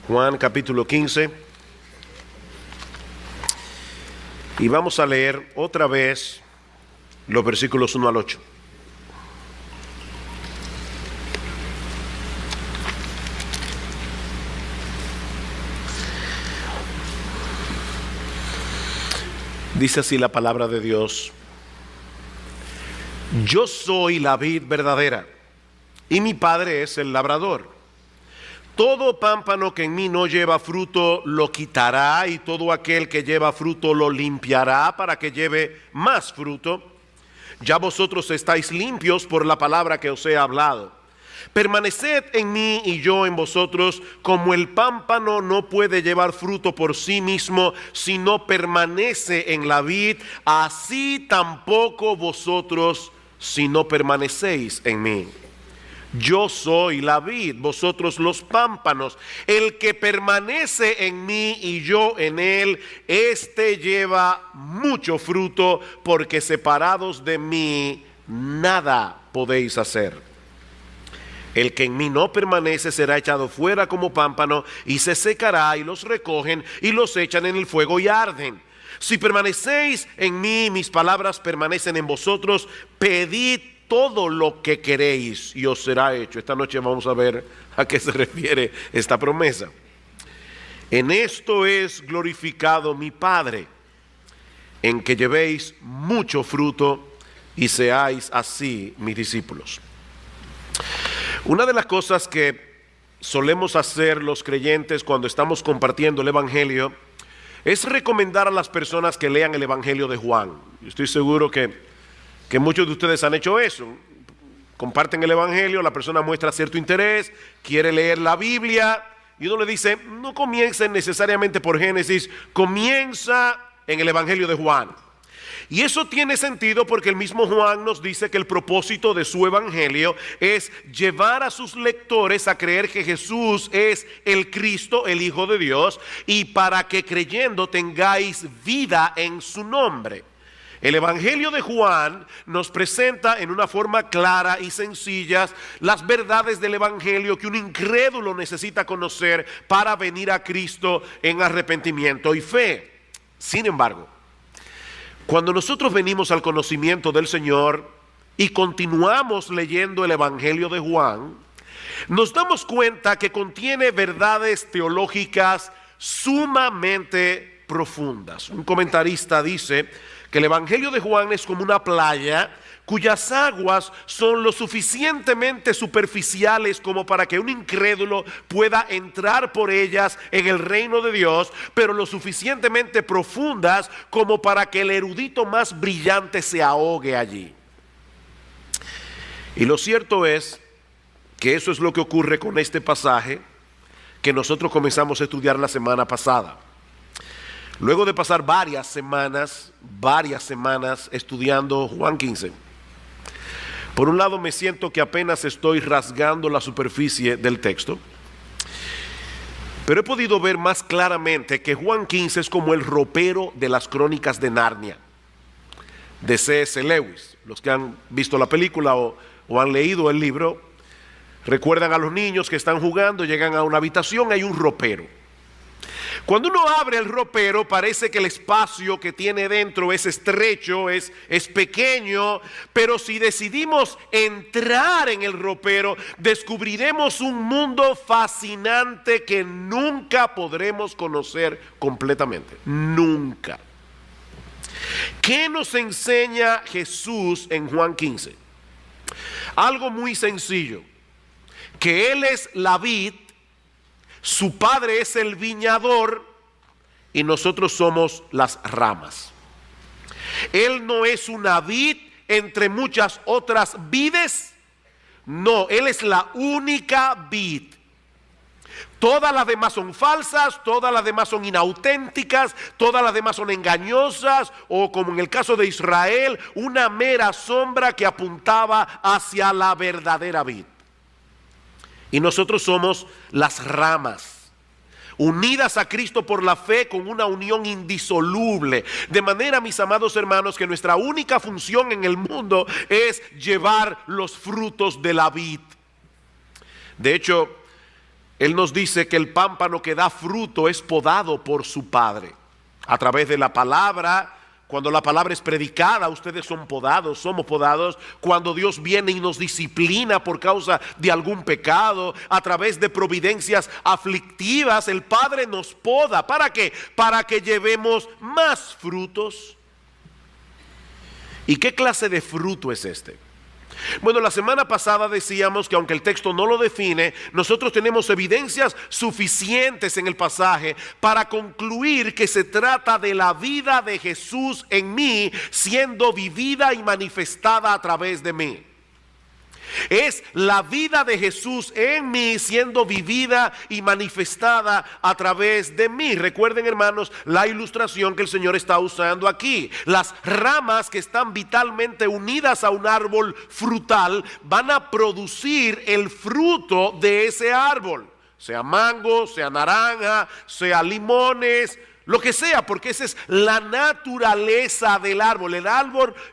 Juan capítulo 15. Y vamos a leer otra vez los versículos 1 al 8. Dice así la palabra de Dios: Yo soy la vid verdadera, y mi Padre es el labrador. Todo pámpano que en mí no lleva fruto lo quitará, y todo aquel que lleva fruto lo limpiará para que lleve más fruto. Ya vosotros estáis limpios por la palabra que os he hablado. Permaneced en mí y yo en vosotros, como el pámpano no puede llevar fruto por sí mismo si no permanece en la vid, así tampoco vosotros si no permanecéis en mí. Yo soy la vid, vosotros los pámpanos. El que permanece en mí y yo en él, éste lleva mucho fruto, porque separados de mí nada podéis hacer. El que en mí no permanece será echado fuera como pámpano y se secará, y los recogen y los echan en el fuego y arden. Si permanecéis en mí, mis palabras permanecen en vosotros, pedid todo lo que queréis y os será hecho. Esta noche vamos a ver a qué se refiere esta promesa. En esto es glorificado mi Padre, en que llevéis mucho fruto y seáis así mis discípulos. Una de las cosas que solemos hacer los creyentes cuando estamos compartiendo el Evangelio es recomendar a las personas que lean el Evangelio de Juan. Estoy seguro que muchos de ustedes han hecho eso. Comparten el Evangelio, la persona muestra cierto interés, quiere leer la Biblia, y uno le dice: no comiencen necesariamente por Génesis, comienza en el Evangelio de Juan. Y eso tiene sentido porque el mismo Juan nos dice que el propósito de su evangelio es llevar a sus lectores a creer que Jesús es el Cristo, el Hijo de Dios, y para que creyendo tengáis vida en su nombre. El evangelio de Juan nos presenta en una forma clara y sencilla las verdades del evangelio que un incrédulo necesita conocer para venir a Cristo en arrepentimiento y fe. Sin embargo, cuando nosotros venimos al conocimiento del Señor y continuamos leyendo el Evangelio de Juan, nos damos cuenta que contiene verdades teológicas sumamente profundas. Un comentarista dice que el Evangelio de Juan es como una playa cuyas aguas son lo suficientemente superficiales como para que un incrédulo pueda entrar por ellas en el reino de Dios, pero lo suficientemente profundas como para que el erudito más brillante se ahogue allí. Y lo cierto es que eso es lo que ocurre con este pasaje que nosotros comenzamos a estudiar la semana pasada. Luego de pasar varias semanas estudiando Juan 15, por un lado me siento que apenas estoy rasgando la superficie del texto, pero he podido ver más claramente que Juan 15 es como el ropero de las crónicas de Narnia, de C.S. Lewis. Los que han visto la película o han leído el libro, recuerdan a los niños que están jugando, llegan a una habitación, hay un ropero. Cuando uno abre el ropero, parece que el espacio que tiene dentro es estrecho, es pequeño, pero si decidimos entrar en el ropero, descubriremos un mundo fascinante que nunca podremos conocer completamente. Nunca. ¿Qué nos enseña Jesús en Juan 15? Algo muy sencillo, que Él es la vid, su Padre es el viñador y nosotros somos las ramas. Él no es una vid entre muchas otras vides. No, Él es la única vid. Todas las demás son falsas, todas las demás son inauténticas, todas las demás son engañosas, o como en el caso de Israel, una mera sombra que apuntaba hacia la verdadera vid. Y nosotros somos las ramas, unidas a Cristo por la fe con una unión indisoluble. De manera, mis amados hermanos, que nuestra única función en el mundo es llevar los frutos de la vid. De hecho, Él nos dice que el pámpano que da fruto es podado por su Padre. A través de la palabra, cuando la palabra es predicada, ustedes son podados, somos podados. Cuando Dios viene y nos disciplina por causa de algún pecado, a través de providencias aflictivas, el Padre nos poda. ¿Para qué? Para que llevemos más frutos. ¿Y qué clase de fruto es este? Bueno, la semana pasada decíamos que aunque el texto no lo define, nosotros tenemos evidencias suficientes en el pasaje para concluir que se trata de la vida de Jesús en mí siendo vivida y manifestada a través de mí. Es la vida de Jesús en mí siendo vivida y manifestada a través de mí. Recuerden, hermanos, la ilustración que el Señor está usando aquí. Las ramas que están vitalmente unidas a un árbol frutal van a producir el fruto de ese árbol. Sea mango, sea naranja, sea limones, lo que sea, porque esa es la naturaleza del árbol.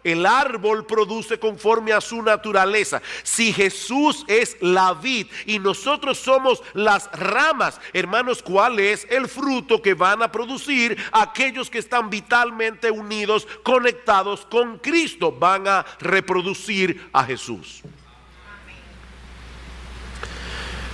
El árbol produce conforme a su naturaleza. Si Jesús es la vid y nosotros somos las ramas, hermanos, ¿cuál es el fruto que van a producir aquellos que están vitalmente unidos, conectados con Cristo? Van a reproducir a Jesús.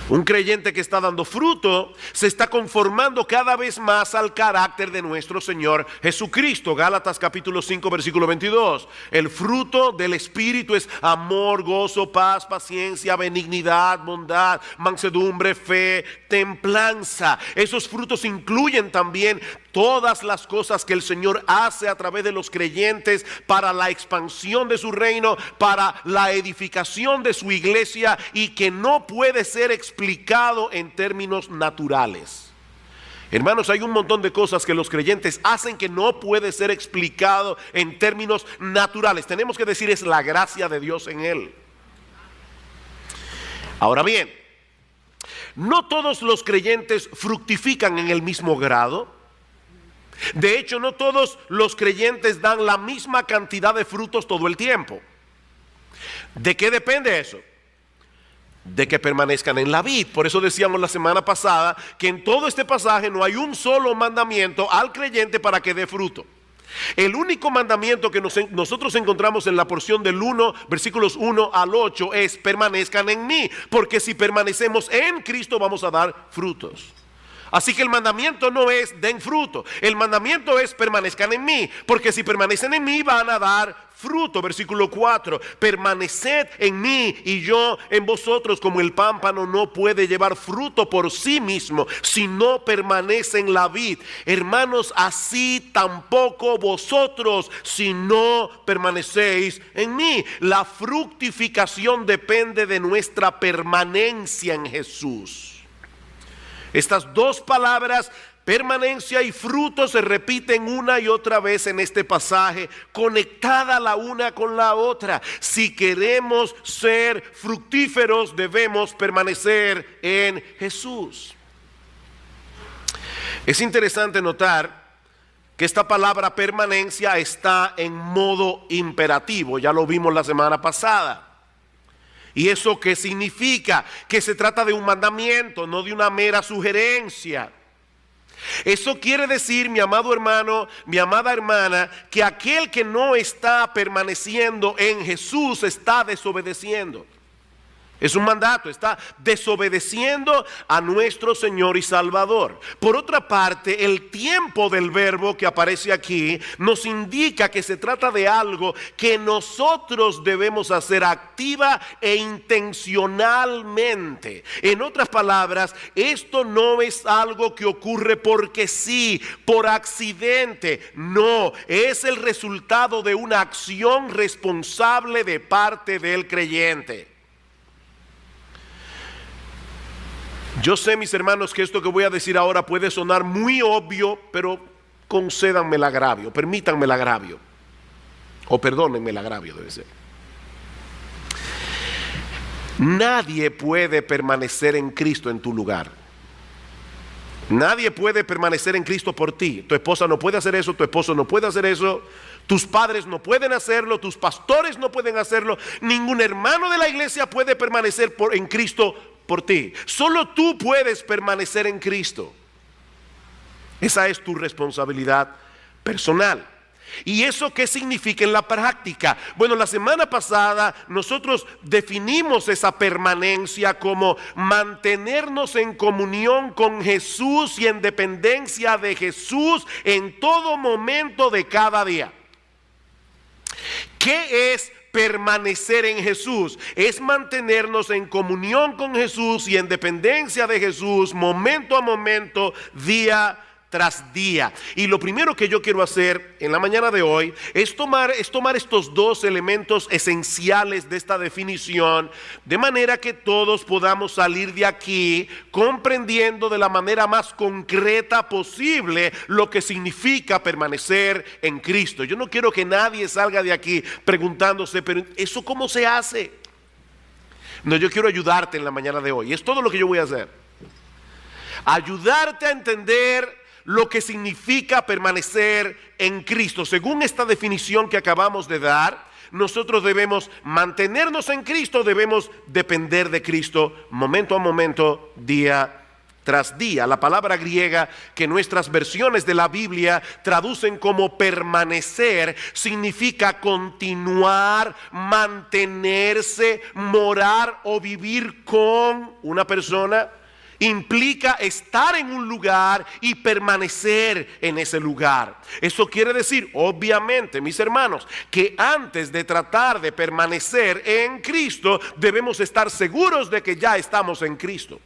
Un creyente que está dando fruto se está conformando cada vez más al carácter de nuestro Señor Jesucristo. Gálatas capítulo 5 versículo 22. El fruto del Espíritu es amor, gozo, paz, paciencia, benignidad, bondad, mansedumbre, fe, templanza. Esos frutos incluyen también todas las cosas que el Señor hace a través de los creyentes para la expansión de su reino, para la edificación de su iglesia, y que no puede ser explicado en términos naturales. Hermanos, hay un montón de cosas que los creyentes hacen que no puede ser explicado en términos naturales. Tenemos que decir, es la gracia de Dios en él. Ahora bien, no todos los creyentes fructifican en el mismo grado. De hecho, no todos los creyentes dan la misma cantidad de frutos todo el tiempo. ¿De qué depende eso? De que permanezcan en la vid. Por eso decíamos la semana pasada que en todo este pasaje no hay un solo mandamiento al creyente para que dé fruto. El único mandamiento que nosotros encontramos en la porción del 1, versículos 1 al 8 es: permanezcan en mí, porque si permanecemos en Cristo vamos a dar frutos. Así que el mandamiento no es den fruto, el mandamiento es permanezcan en mí, porque si permanecen en mí van a dar fruto. Versículo 4, permaneced en mí y yo en vosotros, como el pámpano no puede llevar fruto por sí mismo si no permanece en la vid. Hermanos, así tampoco vosotros si no permanecéis en mí. La fructificación depende de nuestra permanencia en Jesús. Estas dos palabras, permanencia y fruto, se repiten una y otra vez en este pasaje, conectada la una con la otra. Si queremos ser fructíferos, debemos permanecer en Jesús. Es interesante notar que esta palabra permanencia está en modo imperativo. Ya lo vimos la semana pasada. ¿Y eso qué significa? Que se trata de un mandamiento, no de una mera sugerencia. Eso quiere decir, mi amado hermano, mi amada hermana, que aquel que no está permaneciendo en Jesús está desobedeciendo. Es un mandato, está desobedeciendo a nuestro Señor y Salvador. Por otra parte, el tiempo del verbo que aparece aquí nos indica que se trata de algo que nosotros debemos hacer activa e intencionalmente. En otras palabras, esto no es algo que ocurre porque sí, por accidente. No, es el resultado de una acción responsable de parte del creyente. Yo sé, mis hermanos, que esto que voy a decir ahora puede sonar muy obvio, pero concédanme el agravio, permítanme el agravio, o perdónenme el agravio, debe ser. Nadie puede permanecer en Cristo en tu lugar. Nadie puede permanecer en Cristo por ti. Tu esposa no puede hacer eso, tu esposo no puede hacer eso, tus padres no pueden hacerlo, tus pastores no pueden hacerlo, ningún hermano de la iglesia puede permanecer en Cristo por ti. Solo tú puedes permanecer en Cristo. Esa es tu responsabilidad personal. ¿Y eso qué significa en la práctica? Bueno, la semana pasada nosotros definimos esa permanencia como mantenernos en comunión con Jesús y en dependencia de Jesús en todo momento de cada día. ¿Qué es permanecer en Jesús? Es mantenernos en comunión con Jesús y en dependencia de Jesús momento a momento, día tras día. Y lo primero que yo quiero hacer en la mañana de hoy es tomar estos dos elementos esenciales de esta definición, de manera que todos podamos salir de aquí comprendiendo de la manera más concreta posible lo que significa permanecer en Cristo. Yo no quiero que nadie salga de aquí preguntándose, pero ¿eso cómo se hace? No, yo quiero ayudarte en la mañana de hoy. Es todo lo que yo voy a hacer. Ayudarte a entender lo que significa permanecer en Cristo. Según esta definición que acabamos de dar, nosotros debemos mantenernos en Cristo, debemos depender de Cristo momento a momento, día tras día. La palabra griega que nuestras versiones de la Biblia traducen como permanecer significa continuar, mantenerse, morar o vivir con una persona. Implica estar en un lugar y permanecer en ese lugar. Eso quiere decir, obviamente, mis hermanos, que antes de tratar de permanecer en Cristo, debemos estar seguros de que ya estamos en Cristo.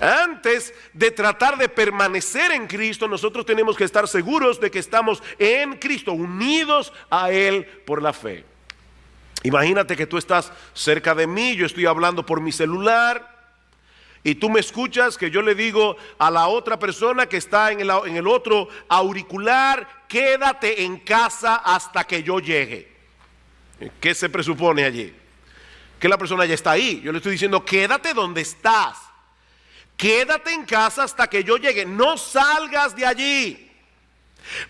Antes de tratar de permanecer en Cristo, nosotros tenemos que estar seguros de que estamos en Cristo, unidos a Él por la fe. Imagínate que tú estás cerca de mí, yo estoy hablando por mi celular, y tú me escuchas que yo le digo a la otra persona que está en el otro auricular: quédate en casa hasta que yo llegue. ¿Qué se presupone allí? Que la persona ya está ahí. Yo le estoy diciendo: quédate donde estás. Quédate en casa hasta que yo llegue. No salgas de allí.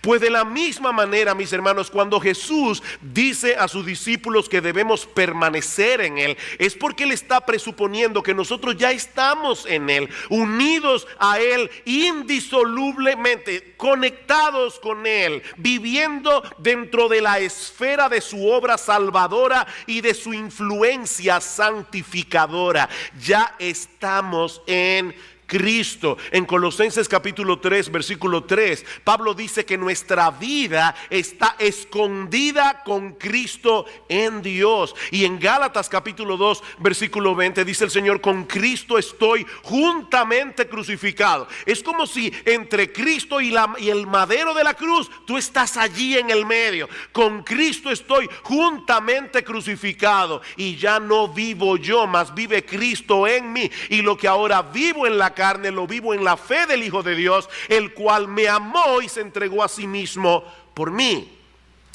Pues de la misma manera, mis hermanos, cuando Jesús dice a sus discípulos que debemos permanecer en Él, es porque Él está presuponiendo que nosotros ya estamos en Él, unidos a Él indisolublemente, conectados con Él, viviendo dentro de la esfera de su obra salvadora y de su influencia santificadora. Ya estamos en Cristo. En Colosenses capítulo 3, versículo 3, Pablo dice que nuestra vida está escondida con Cristo en Dios. Y en Gálatas capítulo 2, versículo 20, dice el Señor: con Cristo estoy juntamente crucificado. Es como si entre Cristo y el madero de la cruz, tú estás allí en el medio. Con Cristo estoy juntamente crucificado, y ya no vivo yo, mas vive Cristo en mí. Y lo que ahora vivo en la carne, lo vivo en la fe del Hijo de Dios, el cual me amó y se entregó a sí mismo por mí.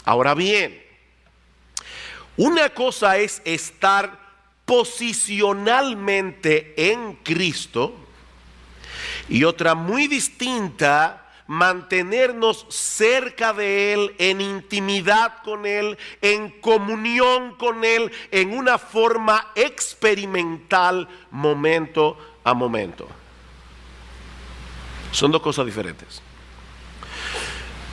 Ahora bien, una cosa es estar posicionalmente en Cristo, y otra muy distinta, mantenernos cerca de Él, en intimidad con Él, en comunión con Él, en una forma experimental, momento a momento. Son dos cosas diferentes.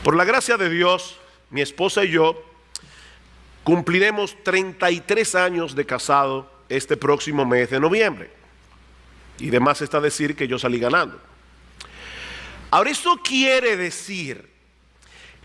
Por la gracia de Dios, mi esposa y yo cumpliremos 33 años de casado este próximo mes de noviembre. Y de más está decir que yo salí ganando. Ahora, eso quiere decir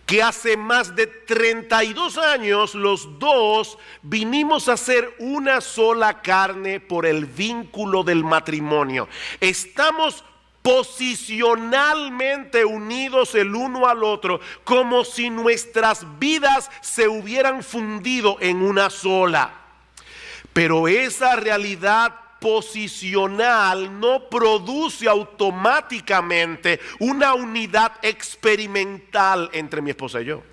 que hace más de 32 años los dos vinimos a ser una sola carne por el vínculo del matrimonio. Estamos posicionalmente unidos el uno al otro, como si nuestras vidas se hubieran fundido en una sola. Pero esa realidad posicional no produce automáticamente una unidad experimental entre mi esposa y yo.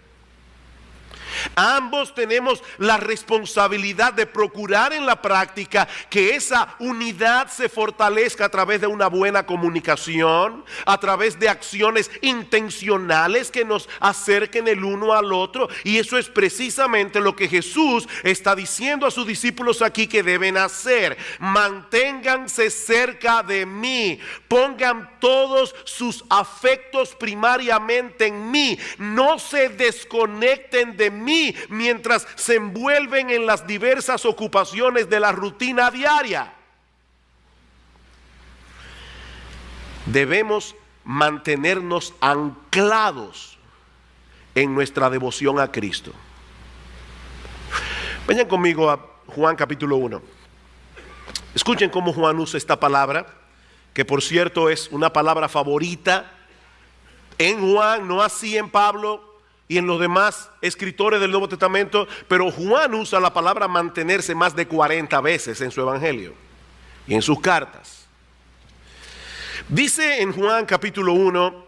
Ambos tenemos la responsabilidad de procurar en la práctica que esa unidad se fortalezca a través de una buena comunicación, a través de acciones intencionales que nos acerquen el uno al otro. Y eso es precisamente lo que Jesús está diciendo a sus discípulos aquí que deben hacer. Manténganse cerca de mí, pongan todos sus afectos primariamente en mí, no se desconecten de mí mientras se envuelven en las diversas ocupaciones de la rutina diaria. Debemos mantenernos anclados en nuestra devoción a Cristo. Vayan conmigo a Juan capítulo 1. Escuchen cómo Juan usa esta palabra, que por cierto es una palabra favorita en Juan, no así en Pablo y en los demás escritores del Nuevo Testamento, pero Juan usa la palabra mantenerse más de 40 veces en su evangelio y en sus cartas. Dice en Juan capítulo 1,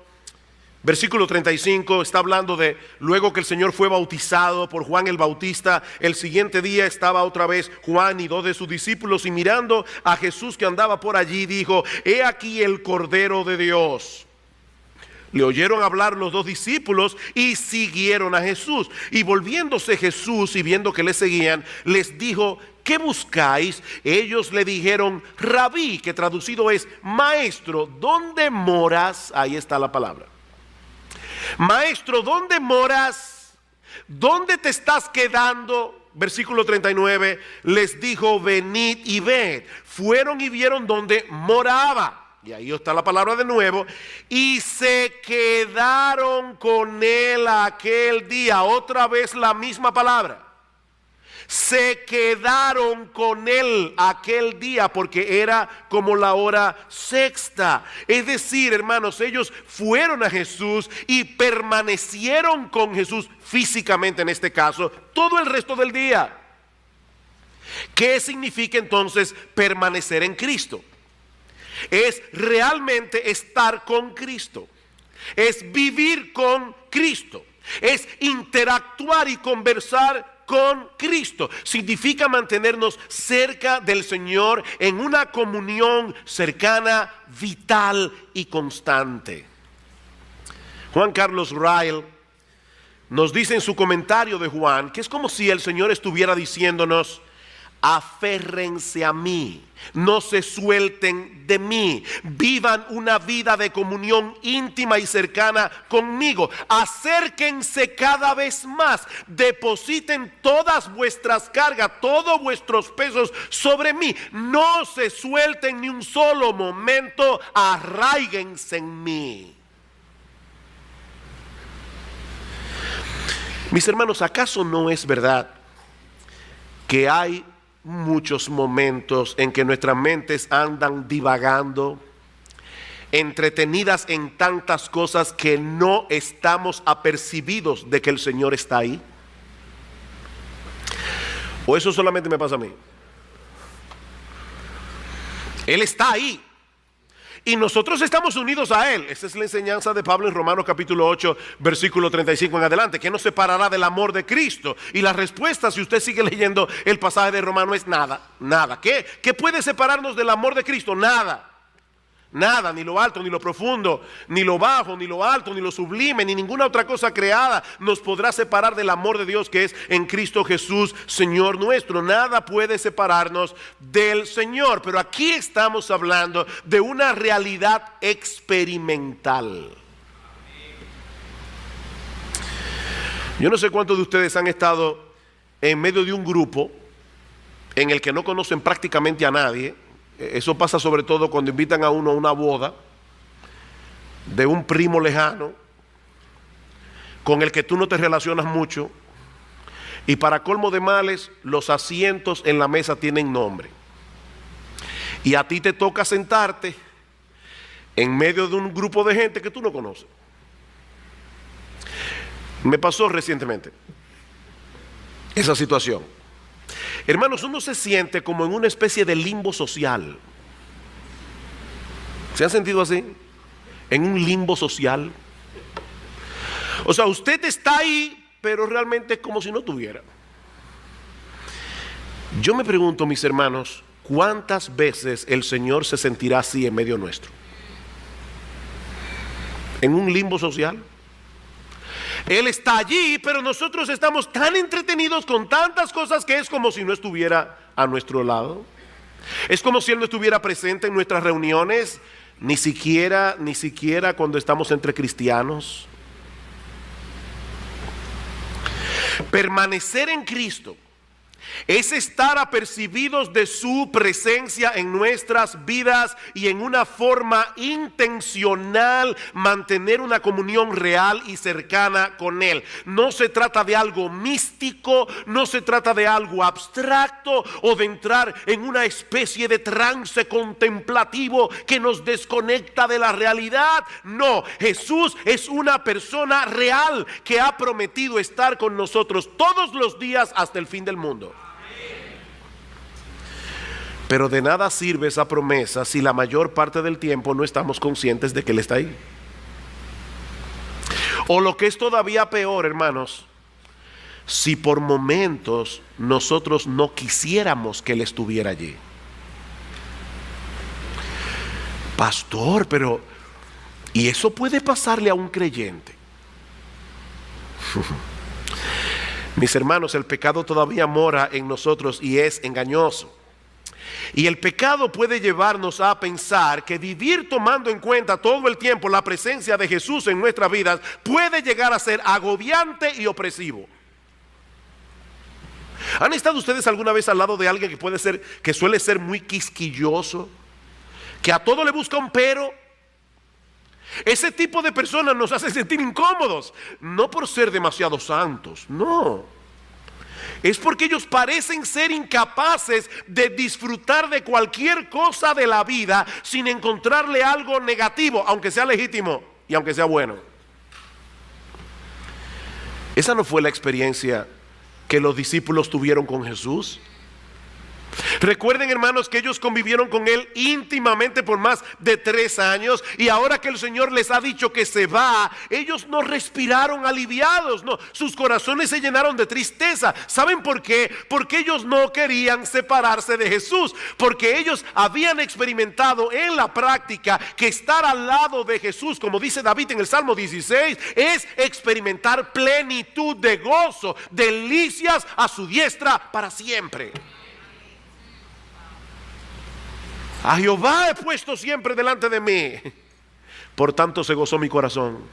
versículo 35, está hablando de luego que el Señor fue bautizado por Juan el Bautista. El siguiente día estaba otra vez Juan y 2 de sus discípulos, y mirando a Jesús que andaba por allí, dijo: he aquí el Cordero de Dios. Le oyeron hablar los 2 discípulos y siguieron a Jesús. Y volviéndose Jesús y viendo que le seguían, les dijo: ¿qué buscáis? Ellos le dijeron: Rabí, que traducido es maestro, ¿dónde moras? Ahí está la palabra. Maestro, ¿dónde moras? ¿Dónde te estás quedando? Versículo 39, les dijo: venid y ved. Fueron y vieron donde moraba. Y ahí está la palabra de nuevo. Y se quedaron con él aquel día. Otra vez la misma palabra. Se quedaron con él aquel día, porque era como la hora sexta. Es decir, hermanos, ellos fueron a Jesús y permanecieron con Jesús físicamente, en este caso, todo el resto del día. ¿Qué significa entonces permanecer en Cristo? Es realmente estar con Cristo, es vivir con Cristo, es interactuar y conversar con Cristo. Significa mantenernos cerca del Señor en una comunión cercana, vital y constante. Juan Carlos Ryle nos dice en su comentario de Juan que es como si el Señor estuviera diciéndonos: aférrense a mí, no se suelten de mí, vivan una vida de comunión íntima y cercana conmigo, acérquense cada vez más, depositen todas vuestras cargas, todos vuestros pesos sobre mí, no se suelten ni un solo momento, arraíguense en mí. Mis hermanos, ¿acaso no es verdad que hay muchos momentos en que nuestras mentes andan divagando, entretenidas en tantas cosas que no estamos apercibidos de que el Señor está ahí? ¿O eso solamente me pasa a mí? Él está ahí y nosotros estamos unidos a Él. Esa es la enseñanza de Pablo en Romanos capítulo 8, versículo 35 en adelante. ¿Qué nos separará del amor de Cristo? Y la respuesta, si usted sigue leyendo el pasaje de Romanos, es nada, nada. ¿Qué puede separarnos del amor de Cristo? Nada. Nada, ni lo alto, ni lo profundo, ni lo bajo, ni lo alto, ni lo sublime, ni ninguna otra cosa creada nos podrá separar del amor de Dios que es en Cristo Jesús, Señor nuestro. Nada puede separarnos del Señor. Pero aquí estamos hablando de una realidad experimental. Yo no sé cuántos de ustedes han estado en medio de un grupo en el que no conocen prácticamente a nadie. Eso pasa sobre todo cuando invitan a uno a una boda de un primo lejano con el que tú no te relacionas mucho, y para colmo de males los asientos en la mesa tienen nombre y a ti te toca sentarte en medio de un grupo de gente que tú no conoces. Me pasó recientemente esa situación. Hermanos, uno se siente como en una especie de limbo social. ¿Se han sentido así? En un limbo social. O sea, usted está ahí, pero realmente es como si no tuviera. Yo me pregunto, mis hermanos, ¿cuántas veces el Señor se sentirá así en medio nuestro? ¿En un limbo social? Él está allí, pero nosotros estamos tan entretenidos con tantas cosas que es como si no estuviera a nuestro lado. Es como si Él no estuviera presente en nuestras reuniones, ni siquiera cuando estamos entre cristianos. Permanecer en Cristo es estar apercibidos de su presencia en nuestras vidas y en una forma intencional mantener una comunión real y cercana con Él. No se trata de algo místico, no se trata de algo abstracto o de entrar en una especie de trance contemplativo que nos desconecta de la realidad. No, Jesús es una persona real que ha prometido estar con nosotros todos los días hasta el fin del mundo. Pero de nada sirve esa promesa si la mayor parte del tiempo no estamos conscientes de que Él está ahí. O lo que es todavía peor, hermanos, si por momentos nosotros no quisiéramos que Él estuviera allí. Pastor, pero ¿y eso puede pasarle a un creyente? Mis hermanos, el pecado todavía mora en nosotros y es engañoso. Y el pecado puede llevarnos a pensar que vivir tomando en cuenta todo el tiempo la presencia de Jesús en nuestras vidas puede llegar a ser agobiante y opresivo. ¿Han estado ustedes alguna vez al lado de alguien que suele ser muy quisquilloso, que a todo le busca un pero? Ese tipo de personas nos hace sentir incómodos, no por ser demasiado santos, no. Es porque ellos parecen ser incapaces de disfrutar de cualquier cosa de la vida sin encontrarle algo negativo, aunque sea legítimo y aunque sea bueno. Esa no fue la experiencia que los discípulos tuvieron con Jesús. Recuerden, hermanos, que ellos convivieron con Él íntimamente por más de 3 años, y ahora que el Señor les ha dicho que se va, ellos no respiraron aliviados, no, sus corazones se llenaron de tristeza. ¿Saben por qué? Porque ellos no querían separarse de Jesús, porque ellos habían experimentado en la práctica que estar al lado de Jesús, como dice David en el Salmo 16, es experimentar plenitud de gozo, delicias a su diestra para siempre. A Jehová he puesto siempre delante de mí, por tanto se gozó mi corazón.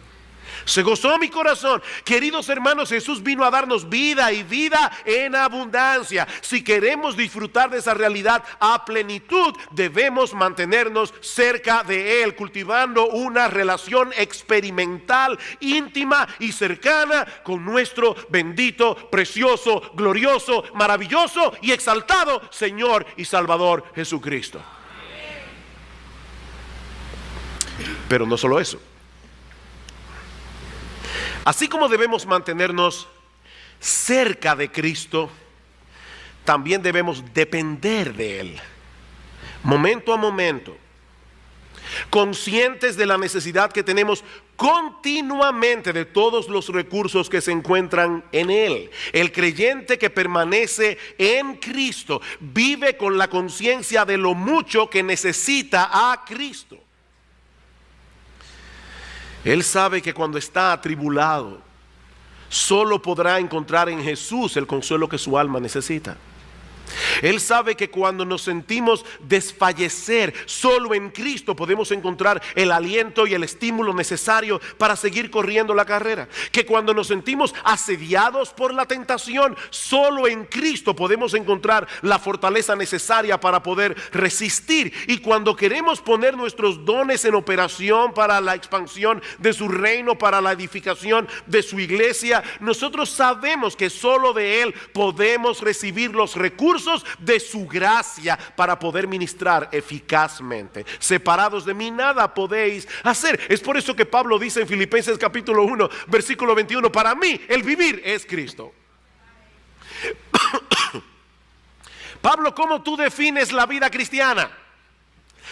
Se gozó mi corazón. Queridos hermanos, Jesús vino a darnos vida y vida en abundancia. Si queremos disfrutar de esa realidad a plenitud, debemos mantenernos cerca de Él, cultivando una relación experimental, íntima y cercana con nuestro bendito, precioso, glorioso, maravilloso y exaltado Señor y Salvador Jesucristo. Pero no solo eso. Así como debemos mantenernos cerca de Cristo, también debemos depender de Él, momento a momento, conscientes de la necesidad que tenemos continuamente de todos los recursos que se encuentran en Él. El creyente que permanece en Cristo vive con la conciencia de lo mucho que necesita a Cristo. Él sabe que cuando está atribulado, solo podrá encontrar en Jesús el consuelo que su alma necesita. Él sabe que cuando nos sentimos desfallecer, solo en Cristo podemos encontrar el aliento y el estímulo necesario para seguir corriendo la carrera. Que cuando nos sentimos asediados por la tentación, solo en Cristo podemos encontrar la fortaleza necesaria para poder resistir. Y cuando queremos poner nuestros dones en operación para la expansión de su reino, para la edificación de su iglesia, nosotros sabemos que solo de Él podemos recibir los recursos de su gracia para poder ministrar eficazmente. Separados de mí nada podéis hacer. Es por eso que Pablo dice en Filipenses capítulo 1 versículo 21: para mí el vivir es Cristo. Pablo, ¿cómo tú defines la vida cristiana?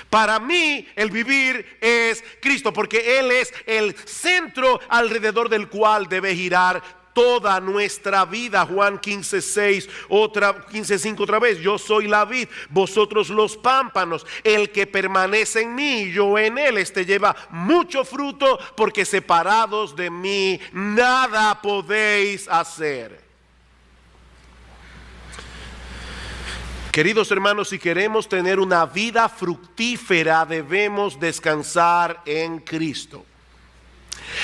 Para mí el vivir es Cristo, porque Él es el centro alrededor del cual debe girar toda nuestra vida. Juan 15:6, 15:5 otra vez. Yo soy la vid, vosotros los pámpanos. El que permanece en mí y yo en él, este lleva mucho fruto, porque separados de mí nada podéis hacer. Queridos hermanos, si queremos tener una vida fructífera, debemos descansar en Cristo.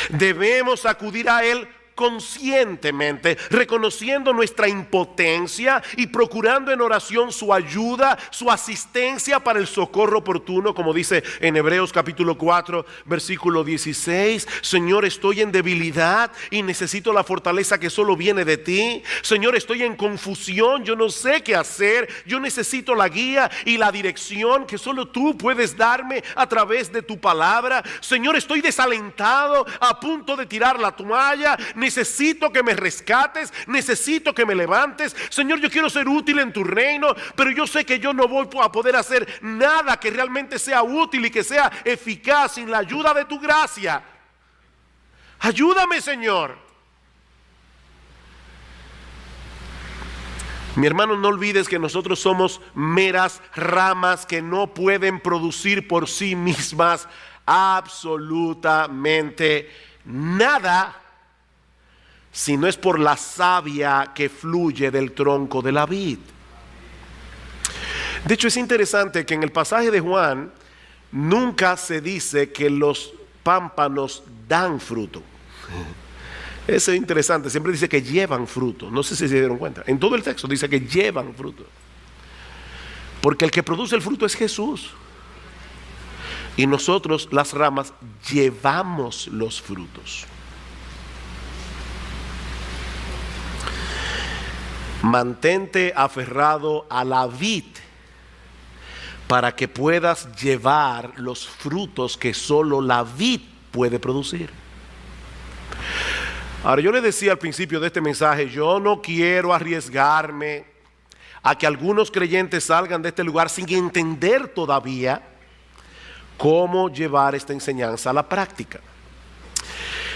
Debemos acudir a Él conscientemente, reconociendo nuestra impotencia y procurando en oración su ayuda, su asistencia para el socorro oportuno, como dice en Hebreos capítulo 4, versículo 16. Señor, estoy en debilidad y necesito la fortaleza que solo viene de ti. Señor, estoy en confusión, yo no sé qué hacer, yo necesito la guía y la dirección que solo tú puedes darme a través de tu palabra. Señor, estoy desalentado, a punto de tirar la toalla. Necesito que me rescates, necesito que me levantes. Señor, yo quiero ser útil en tu reino, pero yo sé que yo no voy a poder hacer nada que realmente sea útil y que sea eficaz sin la ayuda de tu gracia. Ayúdame, Señor. Mi hermano, no olvides que nosotros somos meras ramas que no pueden producir por sí mismas absolutamente nada, si no es por la savia que fluye del tronco de la vid. De hecho, es interesante que en el pasaje de Juan nunca se dice que los pámpanos dan fruto. Eso es interesante, siempre dice que llevan fruto. No sé si se dieron cuenta, en todo el texto dice que llevan fruto, porque el que produce el fruto es Jesús, y nosotros, las ramas, llevamos los frutos. Mantente aferrado a la vid para que puedas llevar los frutos que solo la vid puede producir. Ahora, yo le decía al principio de este mensaje, yo no quiero arriesgarme a que algunos creyentes salgan de este lugar sin entender todavía cómo llevar esta enseñanza a la práctica.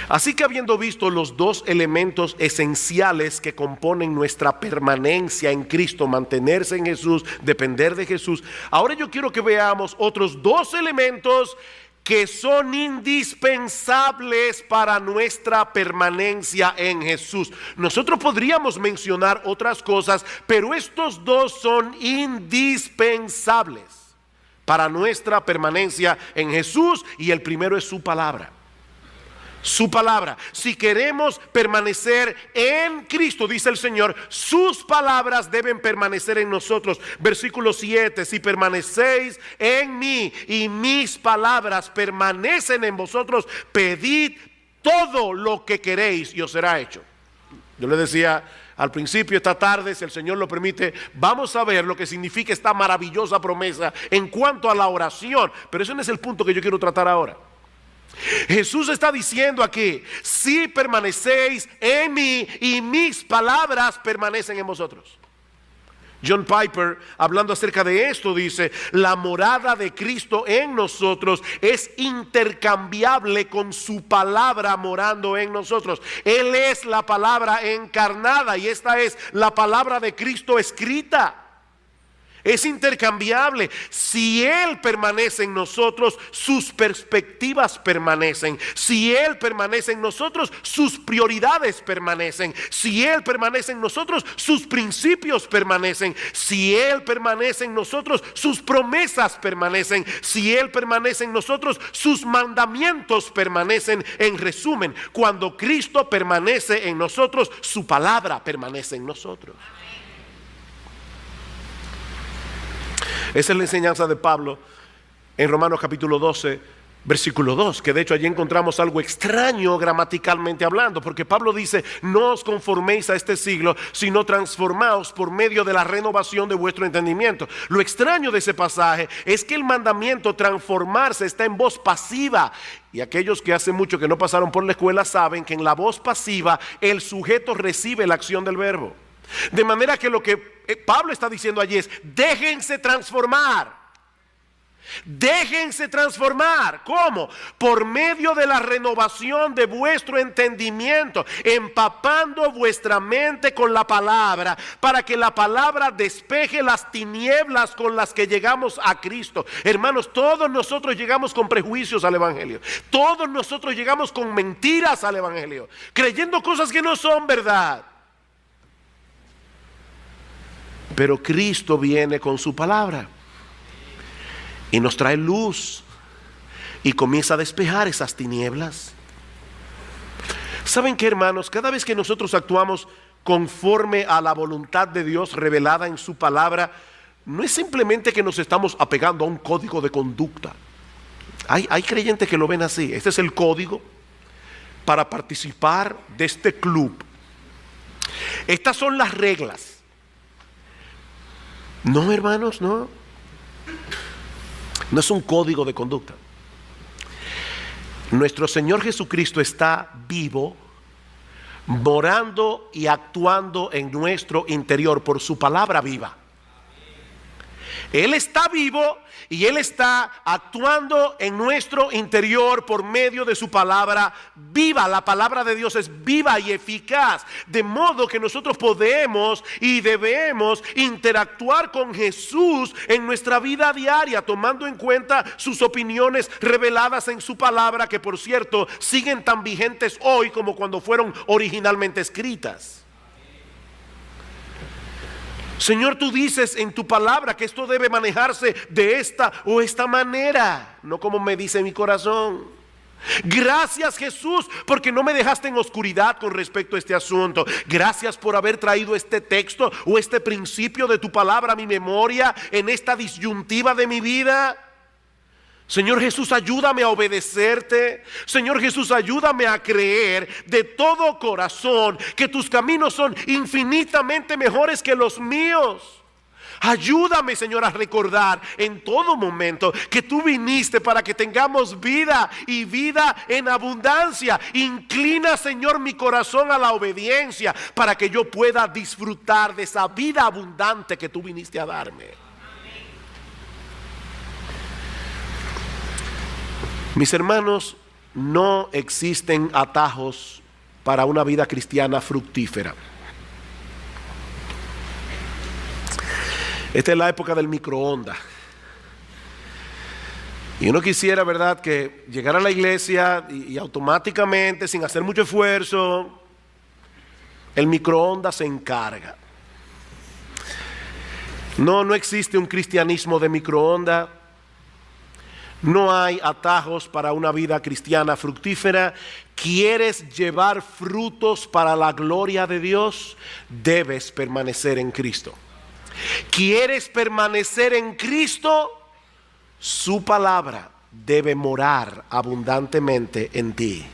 Así que, habiendo visto los dos elementos esenciales que componen nuestra permanencia en Cristo, mantenerse en Jesús, depender de Jesús, ahora yo quiero que veamos otros dos elementos que son indispensables para nuestra permanencia en Jesús. Nosotros podríamos mencionar otras cosas, pero estos dos son indispensables para nuestra permanencia en Jesús, y el primero es su palabra. Su palabra. Si queremos permanecer en Cristo, dice el Señor, sus palabras deben permanecer en nosotros. Versículo 7, si permanecéis en mí y mis palabras permanecen en vosotros, pedid todo lo que queréis y os será hecho. Yo le decía al principio, esta tarde, si el Señor lo permite, vamos a ver lo que significa esta maravillosa promesa en cuanto a la oración, pero ese no es el punto que yo quiero tratar ahora. Jesús está diciendo aquí, si permanecéis en mí y mis palabras permanecen en vosotros. John Piper, hablando acerca de esto, dice, la morada de Cristo en nosotros es intercambiable con su palabra morando en nosotros. Él es la palabra encarnada y esta es la palabra de Cristo escrita. Es intercambiable. Si Él permanece en nosotros, sus perspectivas permanecen. Si Él permanece en nosotros, sus prioridades permanecen. Si Él permanece en nosotros, sus principios permanecen. Si Él permanece en nosotros, sus promesas permanecen. Si Él permanece en nosotros, sus mandamientos permanecen. En resumen, cuando Cristo permanece en nosotros, su palabra permanece en nosotros. Esa es la enseñanza de Pablo en Romanos capítulo 12, versículo 2, que de hecho allí encontramos algo extraño gramaticalmente hablando, porque Pablo dice, no os conforméis a este siglo, sino transformaos por medio de la renovación de vuestro entendimiento. Lo extraño de ese pasaje es que el mandamiento transformarse está en voz pasiva, y aquellos que hace mucho que no pasaron por la escuela saben que en la voz pasiva el sujeto recibe la acción del verbo. De manera que lo que Pablo está diciendo allí es, déjense transformar. Déjense transformar. ¿Cómo? Por medio de la renovación de vuestro entendimiento, empapando vuestra mente con la palabra, para que la palabra despeje las tinieblas con las que llegamos a Cristo. Hermanos, todos nosotros llegamos con prejuicios al evangelio. Todos nosotros llegamos con mentiras al evangelio, creyendo cosas que no son verdad. Pero Cristo viene con su palabra y nos trae luz y comienza a despejar esas tinieblas. ¿Saben qué, hermanos? Cada vez que nosotros actuamos conforme a la voluntad de Dios revelada en su palabra, no es simplemente que nos estamos apegando a un código de conducta. Hay creyentes que lo ven así. Este es el código para participar de este club. Estas son las reglas. No, hermanos, no. No es un código de conducta. Nuestro Señor Jesucristo está vivo, morando y actuando en nuestro interior por su palabra viva. Él está vivo y Él está actuando en nuestro interior por medio de su palabra viva. La palabra de Dios es viva y eficaz, de modo que nosotros podemos y debemos interactuar con Jesús en nuestra vida diaria, tomando en cuenta sus opiniones reveladas en su palabra, que por cierto siguen tan vigentes hoy como cuando fueron originalmente escritas. Señor, tú dices en tu palabra que esto debe manejarse de esta o esta manera, no como me dice mi corazón. Gracias, Jesús, porque no me dejaste en oscuridad con respecto a este asunto. Gracias por haber traído este texto o este principio de tu palabra a mi memoria en esta disyuntiva de mi vida. Señor Jesús, ayúdame a obedecerte. Señor Jesús, ayúdame a creer de todo corazón que tus caminos son infinitamente mejores que los míos. Ayúdame, Señor, a recordar en todo momento que tú viniste para que tengamos vida y vida en abundancia. Inclina, Señor, mi corazón a la obediencia para que yo pueda disfrutar de esa vida abundante que tú viniste a darme. Mis hermanos, no existen atajos para una vida cristiana fructífera. Esta es la época del microondas. Y uno quisiera, ¿verdad?, que llegara a la iglesia y automáticamente, sin hacer mucho esfuerzo, el microondas se encarga. No existe un cristianismo de microondas. No hay atajos para una vida cristiana fructífera. ¿Quieres llevar frutos para la gloria de Dios? Debes permanecer en Cristo. ¿Quieres permanecer en Cristo? Su palabra debe morar abundantemente en ti.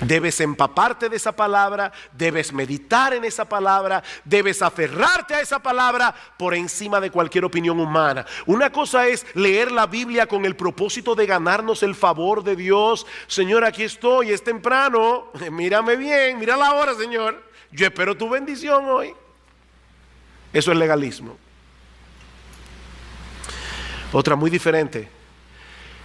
Debes empaparte de esa palabra, debes meditar en esa palabra, debes aferrarte a esa palabra por encima de cualquier opinión humana. Una cosa es leer la Biblia con el propósito de ganarnos el favor de Dios. Señor, aquí estoy, es temprano, mírame bien, mira la hora, Señor, yo espero tu bendición hoy. Eso es legalismo. Otra muy diferente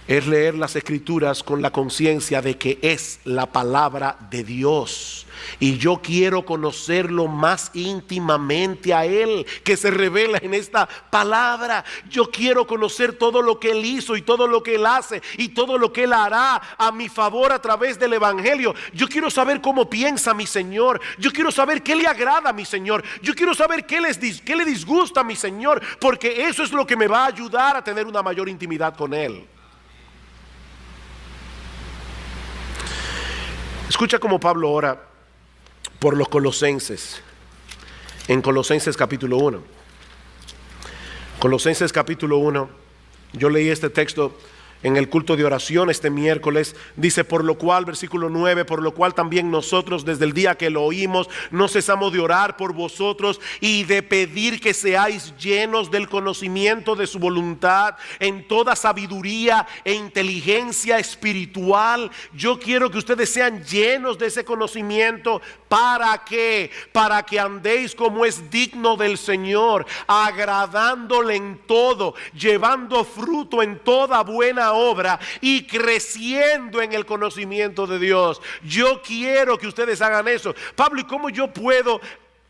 es leer las escrituras con la conciencia de que es la palabra de Dios y yo quiero conocerlo más íntimamente a Él, que se revela en esta palabra. Yo quiero conocer todo lo que Él hizo y todo lo que Él hace y todo lo que Él hará a mi favor a través del evangelio. Yo quiero saber cómo piensa mi Señor. Yo quiero saber qué le agrada a mi Señor. Yo quiero saber qué le disgusta a mi Señor, porque eso es lo que me va a ayudar a tener una mayor intimidad con Él. Escucha cómo Pablo ora por los colosenses en Colosenses capítulo 1. Colosenses capítulo 1. Yo leí este texto en el culto de oración este miércoles. Dice, por lo cual, versículo 9, por lo cual también nosotros desde el día que lo oímos no cesamos de orar por vosotros y de pedir que seáis llenos del conocimiento de su voluntad en toda sabiduría e inteligencia espiritual. Yo quiero que ustedes sean llenos de ese conocimiento. ¿Para qué? Para que andéis como es digno del Señor, agradándole en todo, llevando fruto en toda buena obra y creciendo en el conocimiento de Dios. Yo quiero que ustedes hagan eso. Pablo, ¿y cómo yo puedo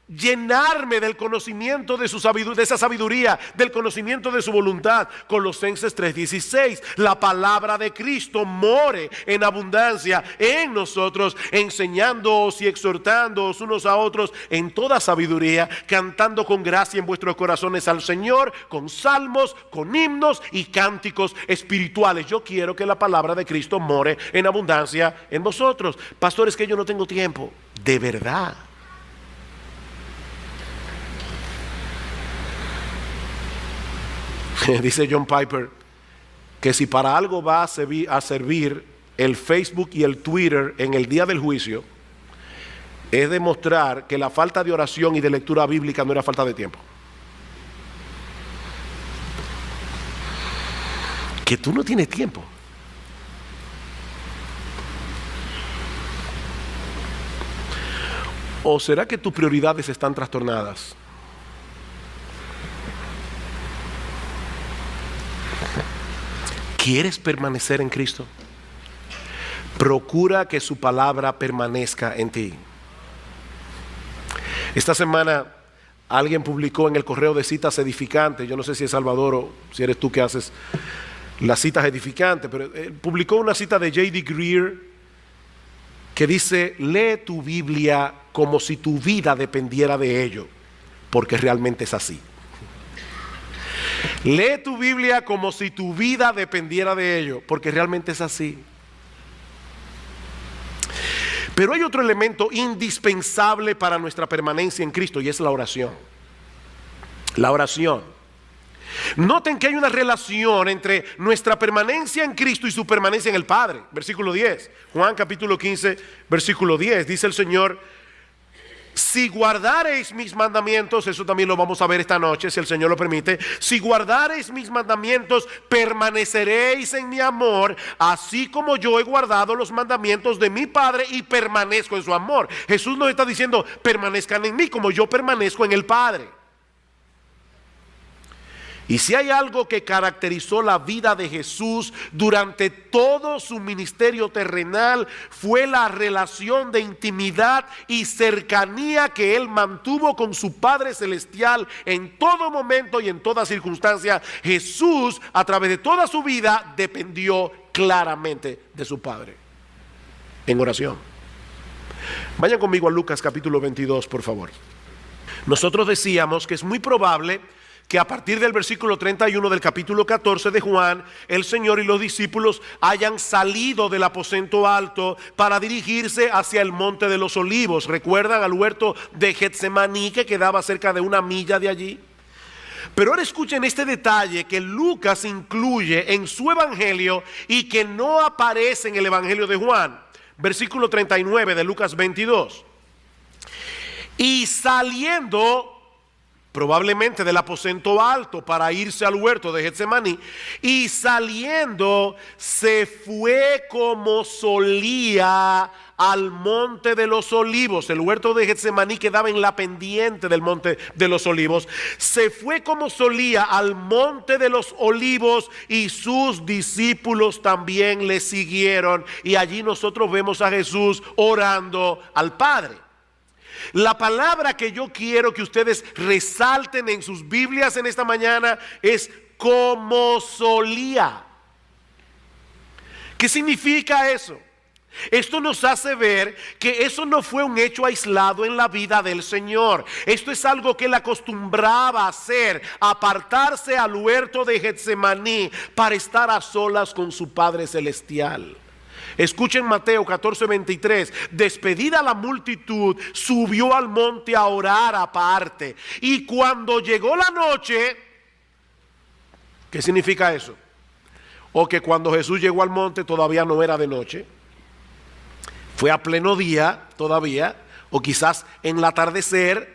llenarme del conocimiento de su sabiduría, de esa sabiduría, del conocimiento de su voluntad? Colosenses 3:16, la palabra de Cristo more en abundancia en nosotros, enseñándoos y exhortándoos unos a otros en toda sabiduría, cantando con gracia en vuestros corazones al Señor, con salmos, con himnos y cánticos espirituales. Yo quiero que la palabra de Cristo more en abundancia en vosotros. Pastor, es que yo no tengo tiempo. De verdad. Dice John Piper que si para algo va a servir el Facebook y el Twitter en el día del juicio, es demostrar que la falta de oración y de lectura bíblica no era falta de tiempo. Que tú no tienes tiempo. ¿O será que tus prioridades están trastornadas? ¿Quieres permanecer en Cristo? Procura que su palabra permanezca en ti. Esta semana alguien publicó en el correo de citas edificantes, yo no sé si es Salvador o si eres tú que haces las citas edificantes, pero publicó una cita de J.D. Greer que dice: lee tu Biblia como si tu vida dependiera de ello, porque realmente es así. Lee tu Biblia como si tu vida dependiera de ello, porque realmente es así. Pero hay otro elemento indispensable para nuestra permanencia en Cristo, y es la oración. La oración. Noten que hay una relación entre nuestra permanencia en Cristo y su permanencia en el Padre. Versículo 10, Juan capítulo 15, versículo 10, dice el Señor: si guardareis mis mandamientos, eso también lo vamos a ver esta noche, si el Señor lo permite. Si guardareis mis mandamientos, permaneceréis en mi amor, así como yo he guardado los mandamientos de mi Padre y permanezco en su amor. Jesús nos está diciendo: permanezcan en mí como yo permanezco en el Padre. Y si hay algo que caracterizó la vida de Jesús durante todo su ministerio terrenal, fue la relación de intimidad y cercanía que él mantuvo con su Padre Celestial en todo momento y en toda circunstancia. Jesús, a través de toda su vida, dependió claramente de su Padre en oración. Vayan conmigo a Lucas capítulo 22, por favor. Nosotros decíamos que es muy probable que a partir del versículo 31 del capítulo 14 de Juan, el Señor y los discípulos hayan salido del aposento alto para dirigirse hacia el monte de los olivos. ¿Recuerdan al huerto de Getsemaní, que quedaba cerca de 1 milla de allí? Pero ahora escuchen este detalle que Lucas incluye en su evangelio y que no aparece en el evangelio de Juan. Versículo 39 de Lucas 22. Y saliendo probablemente del aposento alto para irse al huerto de Getsemaní, y saliendo se fue como solía al monte de los olivos. El huerto de Getsemaní quedaba en la pendiente del monte de los olivos. Se fue como solía al monte de los olivos y sus discípulos también le siguieron. Y allí nosotros vemos a Jesús orando al Padre. La palabra que yo quiero que ustedes resalten en sus Biblias en esta mañana es como solía. ¿Qué significa eso? Esto nos hace ver que eso no fue un hecho aislado en la vida del Señor. Esto es algo que él acostumbraba a hacer, apartarse al huerto de Getsemaní para estar a solas con su Padre Celestial. Escuchen Mateo 14:23. Despedida la multitud, subió al monte a orar aparte. Y cuando llegó la noche, ¿qué significa eso? o que cuando Jesús llegó al monte todavía no era de noche, fue a pleno día todavía, o quizás en el atardecer.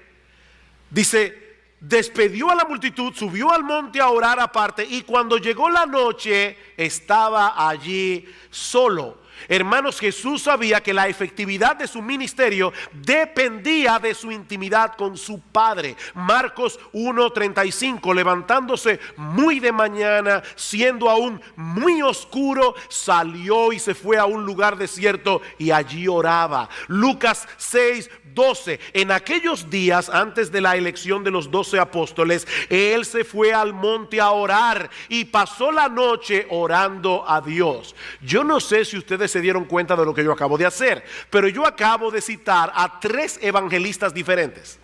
Dice, despedió a la multitud, subió al monte a orar aparte, y cuando llegó la noche estaba allí solo. Hermanos, Jesús sabía que la efectividad de su ministerio dependía de su intimidad con su Padre. Marcos 1:35, levantándose muy de mañana, siendo aún muy oscuro, salió y se fue a un lugar desierto y allí oraba. Lucas 6:12, en aquellos días antes de la elección de los 12 apóstoles, él se fue al monte a orar y pasó la noche orando a Dios. Yo no sé si ustedes se dieron cuenta de lo que yo acabo de hacer, pero yo acabo de citar a 3 evangelistas diferentes.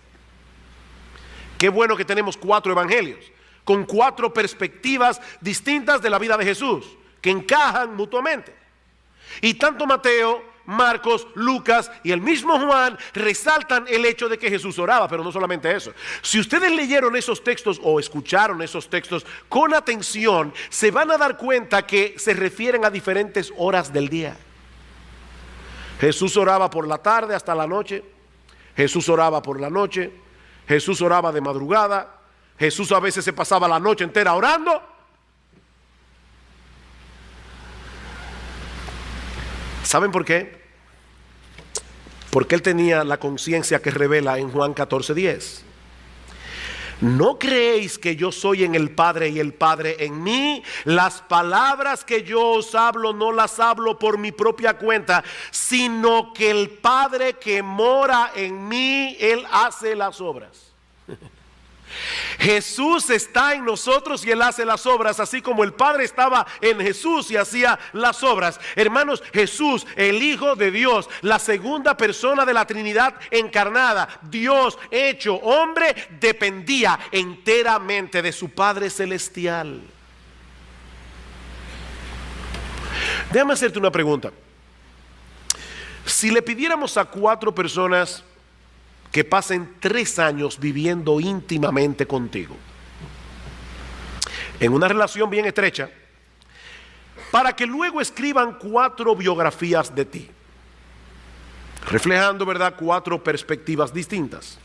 Qué bueno que tenemos 4 evangelios con 4 perspectivas distintas de la vida de Jesús que encajan mutuamente. Y tanto Mateo, Marcos, Lucas y el mismo Juan resaltan el hecho de que Jesús oraba, pero no solamente eso. Si ustedes leyeron esos textos o escucharon esos textos con atención, se van a dar cuenta que se refieren a diferentes horas del día. Jesús oraba por la tarde hasta la noche, Jesús oraba por la noche, Jesús oraba de madrugada, Jesús a veces se pasaba la noche entera orando. ¿Saben por qué? Porque él tenía la conciencia que revela en Juan 14:10. ¿No creéis que yo soy en el Padre y el Padre en mí? Las palabras que yo os hablo no las hablo por mi propia cuenta, sino que el Padre que mora en mí, Él hace las obras. Jesús está en nosotros y Él hace las obras, así como el Padre estaba en Jesús y hacía las obras. Hermanos, Jesús, el Hijo de Dios, la segunda persona de la Trinidad encarnada, Dios hecho hombre, dependía enteramente de su Padre celestial. Déjame hacerte una pregunta. Si le pidiéramos a 4 personas que pasen 3 años viviendo íntimamente contigo, en una relación bien estrecha, para que luego escriban 4 biografías de ti, reflejando, ¿verdad?, 4 perspectivas distintas,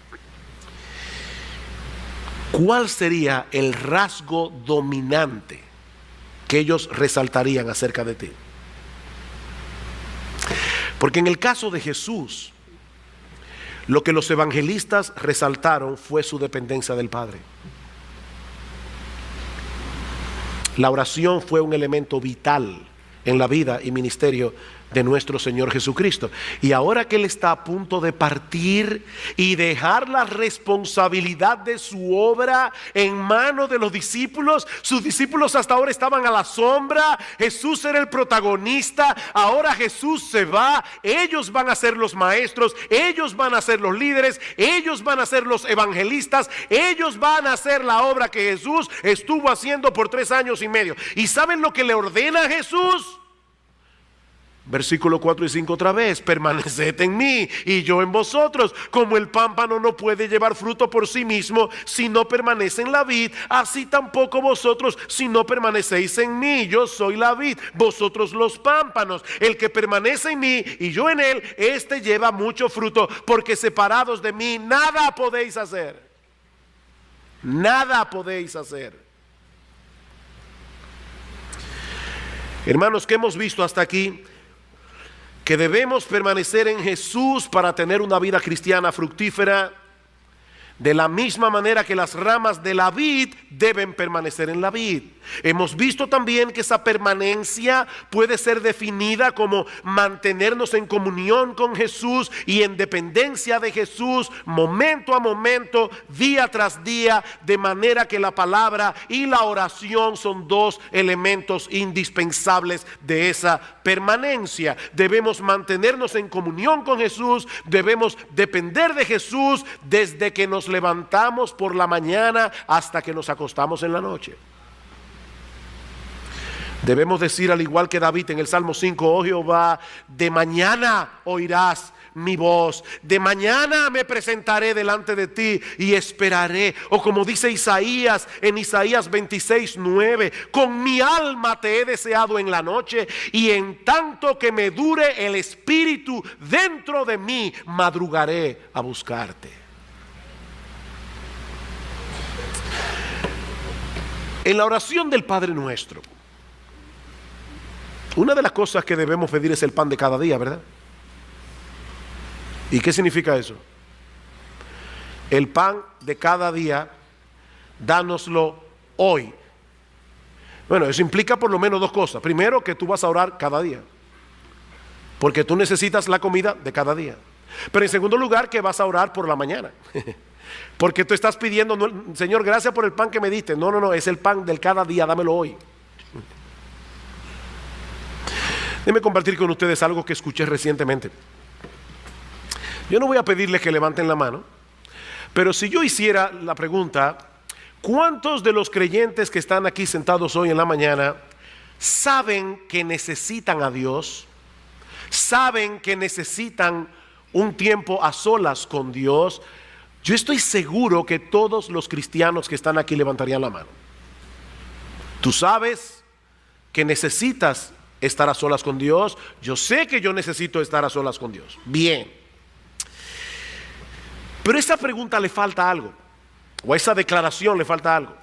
¿cuál sería el rasgo dominante que ellos resaltarían acerca de ti? Porque en el caso de Jesús, lo que los evangelistas resaltaron fue su dependencia del Padre. La oración fue un elemento vital en la vida y ministerio de nuestro Señor Jesucristo. Y ahora que Él está a punto de partir y dejar la responsabilidad de su obra en manos de los discípulos, sus discípulos hasta ahora estaban a la sombra, Jesús era el protagonista, ahora Jesús se va, ellos van a ser los maestros, ellos van a ser los líderes, ellos van a ser los evangelistas, ellos van a hacer la obra que Jesús estuvo haciendo por 3 años y medio. ¿Y saben lo que le ordena a Jesús? Versículo 4 y 5 otra vez: permaneced en mí y yo en vosotros. Como el pámpano no puede llevar fruto por sí mismo si no permanece en la vid, así tampoco vosotros si no permanecéis en mí. Yo soy la vid, vosotros los pámpanos. El que permanece en mí y yo en él, este lleva mucho fruto, porque separados de mí nada podéis hacer. Nada podéis hacer. Hermanos, ¿qué hemos visto hasta aquí? Que debemos permanecer en Jesús para tener una vida cristiana fructífera, de la misma manera que las ramas de la vid deben permanecer en la vid. Hemos visto también que esa permanencia puede ser definida como mantenernos en comunión con Jesús y en dependencia de Jesús, momento a momento, día tras día, de manera que la palabra y la oración son 2 elementos indispensables de esa permanencia. Debemos mantenernos en comunión con Jesús, debemos depender de Jesús desde que nos levantamos por la mañana hasta que nos acostamos en la noche. Debemos decir, al igual que David en el Salmo 5: oh Jehová, de mañana oirás mi voz. De mañana me presentaré delante de ti y esperaré. O como dice Isaías en Isaías 26:9, con mi alma te he deseado en la noche, y en tanto que me dure el espíritu dentro de mí, madrugaré a buscarte. En la oración del Padre Nuestro, una de las cosas que debemos pedir es el pan de cada día, ¿verdad? ¿Y qué significa eso? El pan de cada día, dánoslo hoy. Bueno, eso implica por lo menos dos cosas. Primero, que tú vas a orar cada día, porque tú necesitas la comida de cada día. Pero en segundo lugar, que vas a orar por la mañana. Porque tú estás pidiendo, Señor, gracias por el pan que me diste. No, es el pan del cada día, dámelo hoy. Déjenme compartir con ustedes algo que escuché recientemente. Yo no voy a pedirles que levanten la mano, pero si yo hiciera la pregunta, ¿cuántos de los creyentes que están aquí sentados hoy en la mañana saben que necesitan a Dios? ¿Saben que necesitan un tiempo a solas con Dios? Yo estoy seguro que todos los cristianos que están aquí levantarían la mano. Tú sabes que necesitas estar a solas con Dios. Yo sé que yo necesito estar a solas con Dios. Bien. Pero a esa pregunta le falta algo, o a esa declaración le falta algo.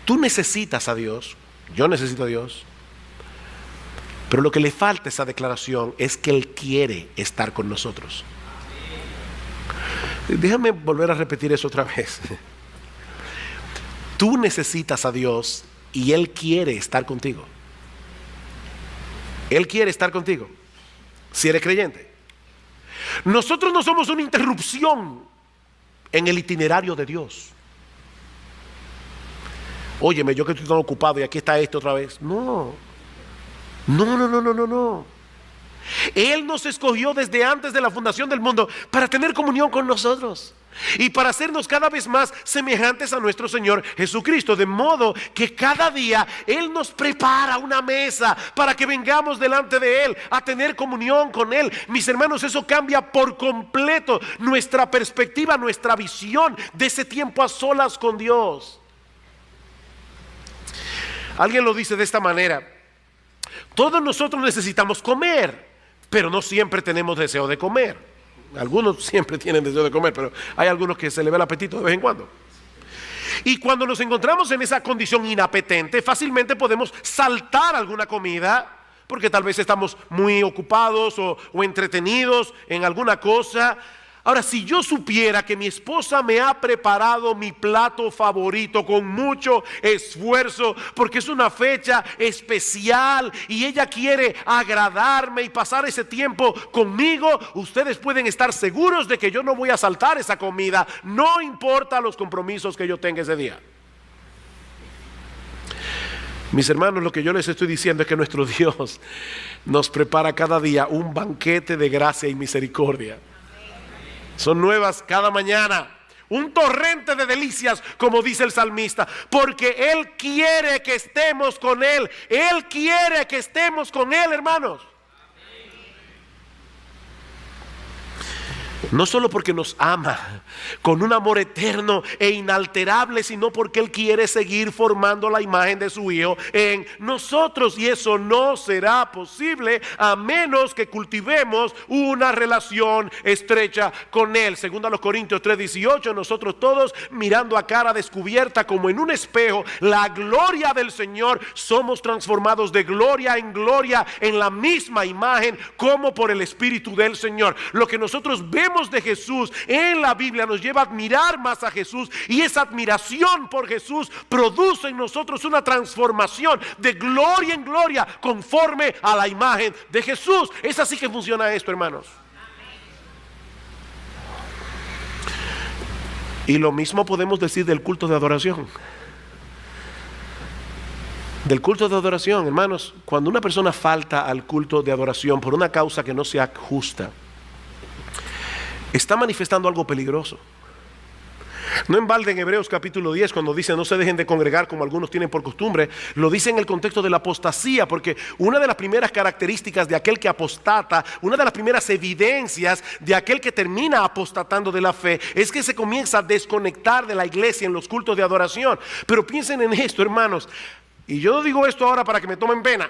Tú necesitas a Dios, yo necesito a Dios, pero lo que le falta a esa declaración es que Él quiere estar con nosotros. Déjame volver a repetir eso otra vez. Tú necesitas a Dios y Él quiere estar contigo. Él quiere estar contigo, si eres creyente. Nosotros no somos una interrupción en el itinerario de Dios. Óyeme, yo que estoy tan ocupado y aquí está esto otra vez. No. Él nos escogió desde antes de la fundación del mundo para tener comunión con nosotros y para hacernos cada vez más semejantes a nuestro Señor Jesucristo, de modo que cada día Él nos prepara una mesa para que vengamos delante de Él a tener comunión con Él. Mis hermanos, eso cambia por completo nuestra perspectiva, nuestra visión de ese tiempo a solas con Dios. Alguien lo dice de esta manera: todos nosotros necesitamos comer, pero no siempre tenemos deseo de comer. Algunos siempre tienen deseo de comer, pero hay algunos que se les ve el apetito de vez en cuando. Y cuando nos encontramos en esa condición inapetente, fácilmente podemos saltar alguna comida, porque tal vez estamos muy ocupados o entretenidos en alguna cosa. Ahora, si yo supiera que mi esposa me ha preparado mi plato favorito con mucho esfuerzo, porque es una fecha especial y ella quiere agradarme y pasar ese tiempo conmigo, ustedes pueden estar seguros de que yo no voy a saltar esa comida, no importa los compromisos que yo tenga ese día. Mis hermanos, lo que yo les estoy diciendo es que nuestro Dios nos prepara cada día un banquete de gracia y misericordia. Son nuevas cada mañana, un torrente de delicias, como dice el salmista, porque Él quiere que estemos con Él. Él quiere que estemos con Él, hermanos. No solo porque nos ama con un amor eterno e inalterable, sino porque Él quiere seguir formando la imagen de su Hijo en nosotros. Y eso no será posible a menos que cultivemos una relación estrecha con Él. Según a los Corintios 3:18, nosotros todos, mirando a cara descubierta como en un espejo la gloria del Señor, somos transformados de gloria en gloria en la misma imagen como por el Espíritu del Señor. Lo que nosotros vemos de Jesús en la Biblia nos lleva a admirar más a Jesús, y esa admiración por Jesús produce en nosotros una transformación de gloria en gloria conforme a la imagen de Jesús. Es así que funciona esto, hermanos. Y lo mismo podemos decir del culto de adoración. Del culto de adoración, hermanos, cuando una persona falta al culto de adoración por una causa que no sea justa, está manifestando algo peligroso. No en balde en Hebreos capítulo 10 cuando dice no se dejen de congregar como algunos tienen por costumbre, lo dice en el contexto de la apostasía, porque una de las primeras características de aquel que apostata, una de las primeras evidencias de aquel que termina apostatando de la fe, es que se comienza a desconectar de la iglesia en los cultos de adoración. Pero piensen en esto, hermanos, y yo no digo esto ahora para que me tomen pena,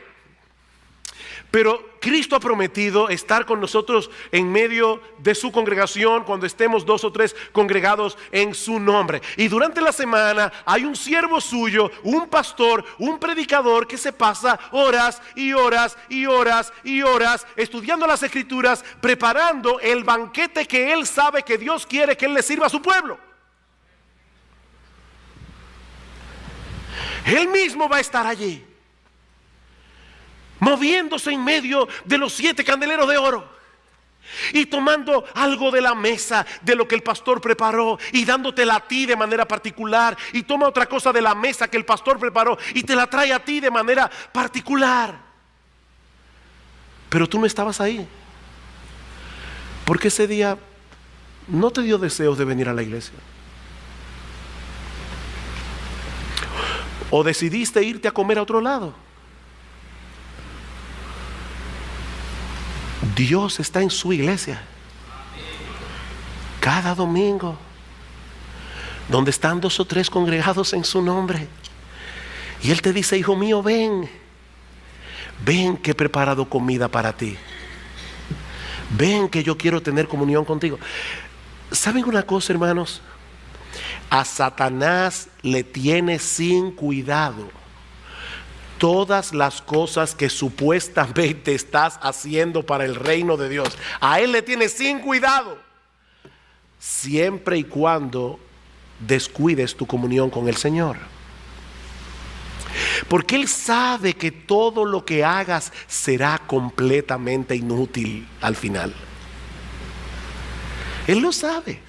pero Cristo ha prometido estar con nosotros en medio de su congregación cuando estemos 2 o 3 congregados en su nombre. Y durante la semana hay un siervo suyo, un pastor, un predicador que se pasa horas y horas y horas y horas estudiando las escrituras, preparando el banquete que él sabe que Dios quiere que él le sirva a su pueblo. Él mismo va a estar allí, moviéndose en medio de los 7 candeleros de oro y tomando algo de la mesa de lo que el pastor preparó y dándotela a ti de manera particular, y toma otra cosa de la mesa que el pastor preparó y te la trae a ti de manera particular. Pero tú no estabas ahí, porque ese día no te dio deseos de venir a la iglesia, o decidiste irte a comer a otro lado. Dios está en su iglesia cada domingo, donde están 2 o 3 congregados en su nombre, y Él te dice: hijo mío, ven que he preparado comida para ti, ven que yo quiero tener comunión contigo. ¿Saben una cosa, hermanos? A Satanás le tiene sin cuidado todas las cosas que supuestamente estás haciendo para el reino de Dios. A él le tiene sin cuidado, siempre y cuando descuides tu comunión con el Señor, porque él sabe que todo lo que hagas será completamente inútil al final. Él lo sabe,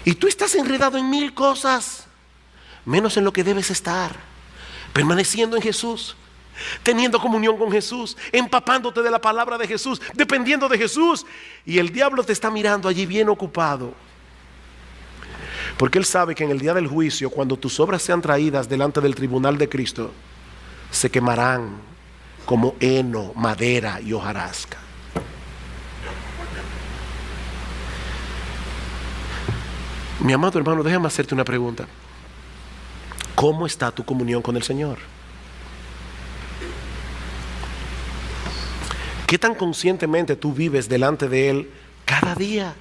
y tú estás enredado en 1000 cosas, menos en lo que debes estar: permaneciendo en Jesús, teniendo comunión con Jesús, empapándote de la palabra de Jesús, dependiendo de Jesús. Y el diablo te está mirando allí bien ocupado, porque él sabe que en el día del juicio, cuando tus obras sean traídas delante del tribunal de Cristo, se quemarán como heno, madera y hojarasca. Mi amado hermano, déjame hacerte una pregunta. ¿Cómo está tu comunión con el Señor? ¿Qué tan conscientemente tú vives delante de Él cada día?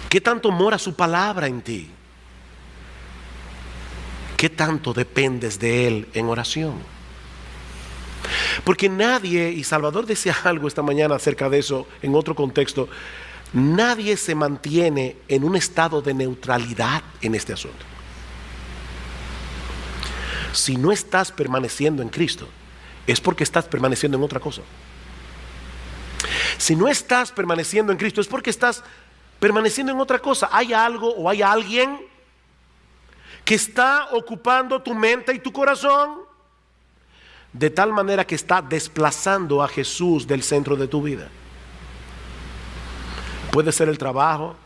¿Qué tanto mora su palabra en ti? ¿Qué tanto dependes de Él en oración? Porque nadie, y Salvador decía algo esta mañana acerca de eso en otro contexto, nadie se mantiene en un estado de neutralidad en este asunto. Si no estás permaneciendo en Cristo, es porque estás permaneciendo en otra cosa. Si no estás permaneciendo en Cristo, es porque estás permaneciendo en otra cosa. Hay algo o hay alguien que está ocupando tu mente y tu corazón, de tal manera que está desplazando a Jesús del centro de tu vida. Puede ser el trabajo,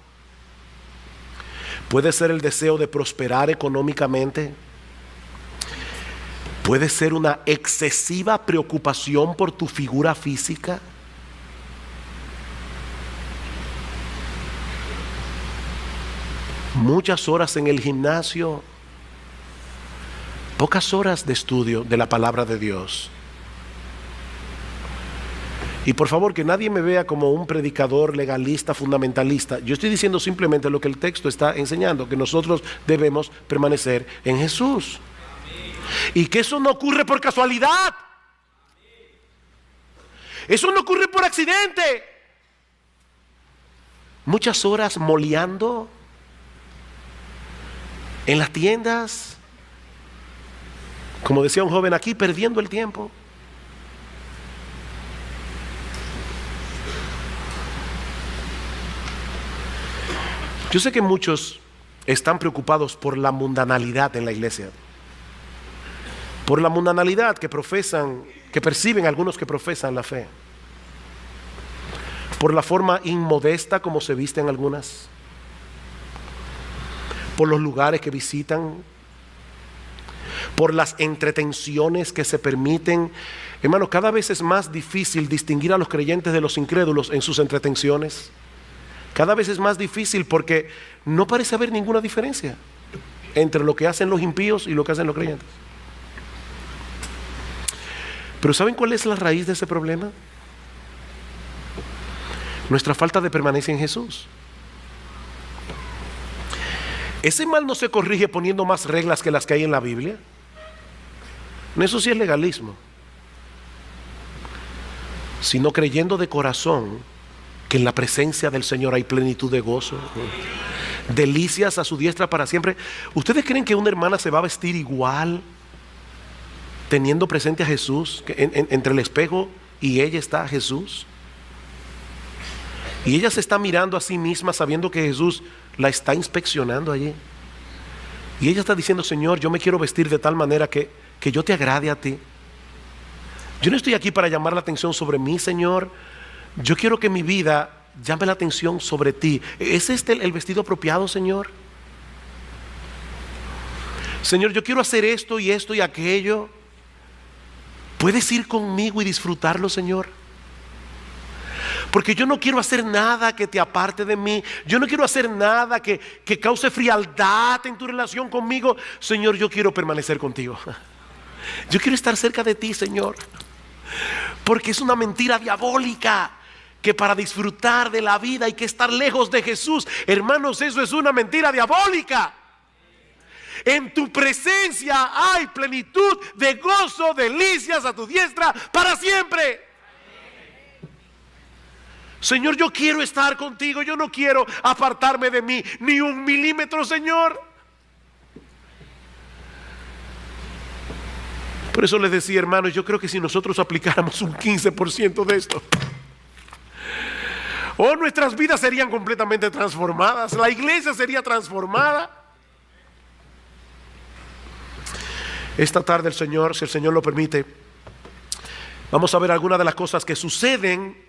puede ser el deseo de prosperar económicamente, puede ser una excesiva preocupación por tu figura física. Muchas horas en el gimnasio, pocas horas de estudio de la palabra de Dios. Y por favor, que nadie me vea como un predicador legalista, fundamentalista. Yo estoy diciendo simplemente lo que el texto está enseñando, que nosotros debemos permanecer en Jesús. Y que eso no ocurre por casualidad. Eso no ocurre por accidente. Muchas horas moleando en las tiendas, como decía un joven aquí, perdiendo el tiempo. Yo sé que muchos están preocupados por la mundanalidad en la iglesia, por la mundanalidad que profesan, que perciben algunos que profesan la fe, por la forma inmodesta como se visten algunas, por los lugares que visitan, por las entretenciones que se permiten. Hermano, cada vez es más difícil distinguir a los creyentes de los incrédulos en sus entretenciones. Cada vez es más difícil porque no parece haber ninguna diferencia entre lo que hacen los impíos y lo que hacen los creyentes. Pero ¿saben cuál es la raíz de ese problema? Nuestra falta de permanencia en Jesús. Ese mal no se corrige poniendo más reglas que las que hay en la Biblia. Eso sí es legalismo. Sino creyendo de corazón que en la presencia del Señor hay plenitud de gozo, delicias a su diestra para siempre. ¿Ustedes creen que una hermana se va a vestir igual teniendo presente a Jesús, que entre el espejo y ella está Jesús? Y ella se está mirando a sí misma sabiendo que Jesús la está inspeccionando allí. Y ella está diciendo: Señor, yo me quiero vestir de tal manera que yo te agrade a ti. Yo no estoy aquí para llamar la atención sobre mí, Señor. Yo quiero que mi vida llame la atención sobre ti. ¿Es este el vestido apropiado, Señor? Señor, yo quiero hacer esto y aquello. ¿Puedes ir conmigo y disfrutarlo, Señor? Porque yo no quiero hacer nada que te aparte de mí. Yo no quiero hacer nada que cause frialdad en tu relación conmigo. Señor, yo quiero permanecer contigo. Yo quiero estar cerca de ti, Señor. Porque es una mentira diabólica que para disfrutar de la vida hay que estar lejos de Jesús. Hermanos, eso es una mentira diabólica. En tu presencia hay plenitud de gozo, delicias a tu diestra para siempre. Señor, yo quiero estar contigo. Yo no quiero apartarme de mí ni un milímetro, Señor. Por eso les decía, hermanos, yo creo que si nosotros aplicáramos un 15% de esto, nuestras vidas serían completamente transformadas. La iglesia sería transformada. Esta tarde el Señor, si el Señor lo permite, vamos a ver algunas de las cosas que suceden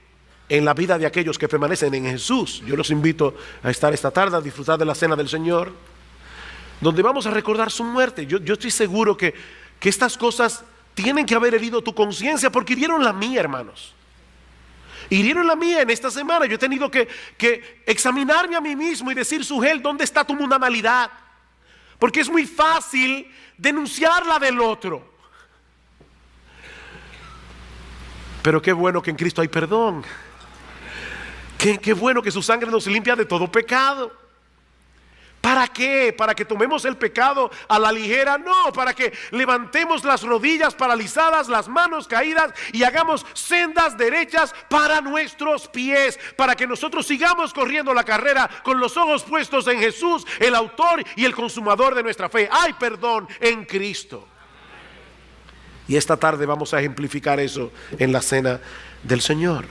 en la vida de aquellos que permanecen en Jesús. Yo los invito a estar esta tarde a disfrutar de la cena del Señor, donde vamos a recordar su muerte. Yo estoy seguro que estas cosas tienen que haber herido tu conciencia, porque hirieron la mía, hermanos. Hirieron la mía en esta semana. Yo he tenido que examinarme a mí mismo y decir: Sujel, ¿dónde está tu mundanalidad? Porque es muy fácil denunciar la del otro. Pero qué bueno que en Cristo hay perdón. Qué bueno que su sangre nos limpia de todo pecado. ¿Para qué? ¿Para que tomemos el pecado a la ligera? No, para que levantemos las rodillas paralizadas, las manos caídas y hagamos sendas derechas para nuestros pies, para que nosotros sigamos corriendo la carrera con los ojos puestos en Jesús, el autor y el consumador de nuestra fe. Hay perdón en Cristo. Y esta tarde vamos a ejemplificar eso en la cena del Señor.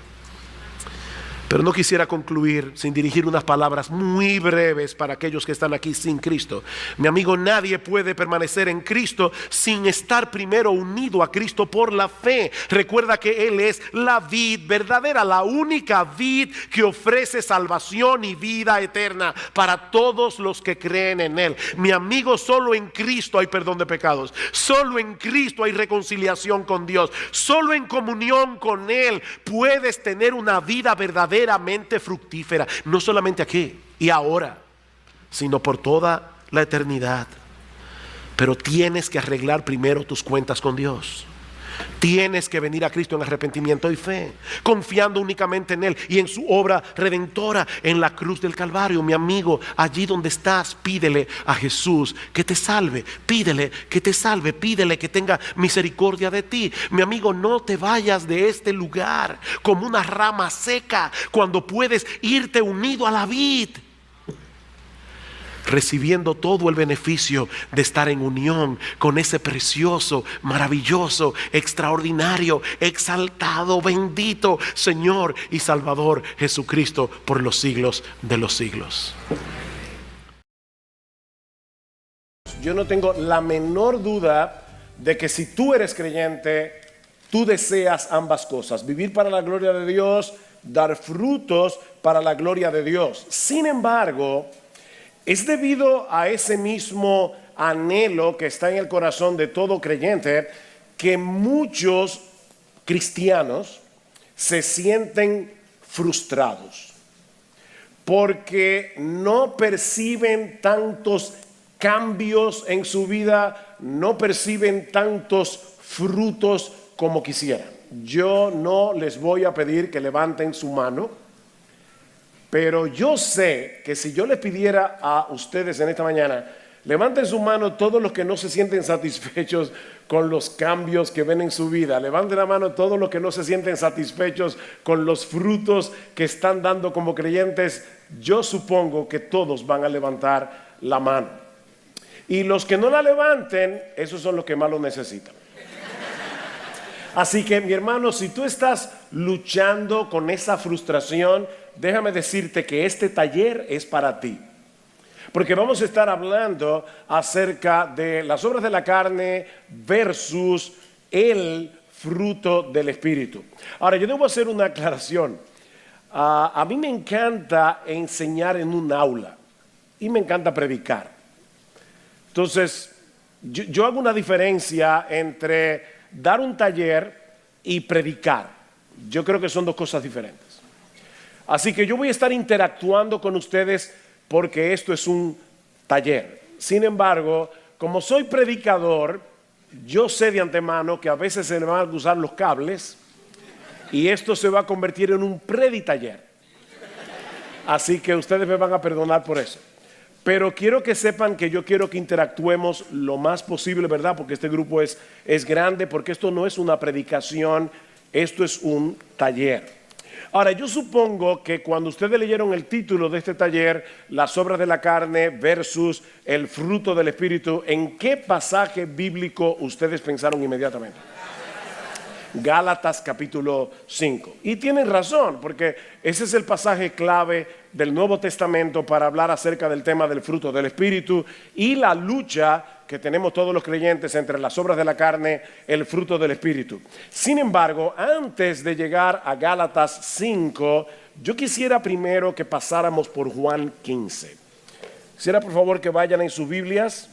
Pero no quisiera concluir sin dirigir unas palabras muy breves para aquellos que están aquí sin Cristo. Mi amigo, nadie puede permanecer en Cristo sin estar primero unido a Cristo por la fe. Recuerda que Él es la vid verdadera, la única vid que ofrece salvación y vida eterna para todos los que creen en Él. Mi amigo, solo en Cristo hay perdón de pecados. Solo en Cristo hay reconciliación con Dios. Solo en comunión con Él puedes tener una vida verdadera, verdaderamente fructífera, no solamente aquí y ahora, sino por toda la eternidad. Pero tienes que arreglar primero tus cuentas con Dios. Tienes que venir a Cristo en arrepentimiento y fe, confiando únicamente en Él y en su obra redentora en la cruz del Calvario. Mi amigo, allí donde estás, pídele a Jesús que te salve. Pídele que te salve, pídele que tenga misericordia de ti. Mi amigo, no te vayas de este lugar como una rama seca, cuando puedes irte unido a la vid, recibiendo todo el beneficio de estar en unión con ese precioso, maravilloso, extraordinario, exaltado, bendito Señor y Salvador Jesucristo por los siglos de los siglos. Yo no tengo la menor duda de que si tú eres creyente, tú deseas ambas cosas: vivir para la gloria de Dios, dar frutos para la gloria de Dios. Sin embargo, Es debido a ese mismo anhelo que está en el corazón de todo creyente que muchos cristianos se sienten frustrados porque no perciben tantos cambios en su vida, no perciben tantos frutos como quisieran. Yo no les voy a pedir que levanten su mano, pero yo sé que si yo les pidiera a ustedes en esta mañana, levanten su mano todos los que no se sienten satisfechos con los cambios que ven en su vida. Levanten la mano todos los que no se sienten satisfechos con los frutos que están dando como creyentes. Yo supongo que todos van a levantar la mano. Y los que no la levanten, esos son los que más lo necesitan. Así que, mi hermano, si tú estás luchando con esa frustración, déjame decirte que este taller es para ti. Porque vamos a estar hablando acerca de las obras de la carne versus el fruto del Espíritu. Ahora, yo debo hacer una aclaración. A mí me encanta enseñar en un aula y me encanta predicar. Entonces, yo hago una diferencia entre dar un taller y predicar. Yo creo que son dos cosas diferentes. Así que yo voy a estar interactuando con ustedes porque esto es un taller. Sin embargo, como soy predicador, yo sé de antemano que a veces se me van a usar los cables y esto se va a convertir en un preditaller. Así que ustedes me van a perdonar por eso. Pero quiero que sepan que yo quiero que interactuemos lo más posible, ¿verdad? Porque este grupo es grande, porque esto no es una predicación, esto es un taller. Ahora, yo supongo que cuando ustedes leyeron el título de este taller, las obras de la carne versus el fruto del Espíritu, ¿en qué pasaje bíblico ustedes pensaron inmediatamente? Gálatas capítulo 5. Y tienen razón, porque ese es el pasaje clave del Nuevo Testamento para hablar acerca del tema del fruto del Espíritu y la lucha que tenemos todos los creyentes entre las obras de la carne, el fruto del Espíritu. Sin embargo, antes de llegar a Gálatas 5, yo quisiera primero que pasáramos por Juan 15. Quisiera por favor que vayan en sus Biblias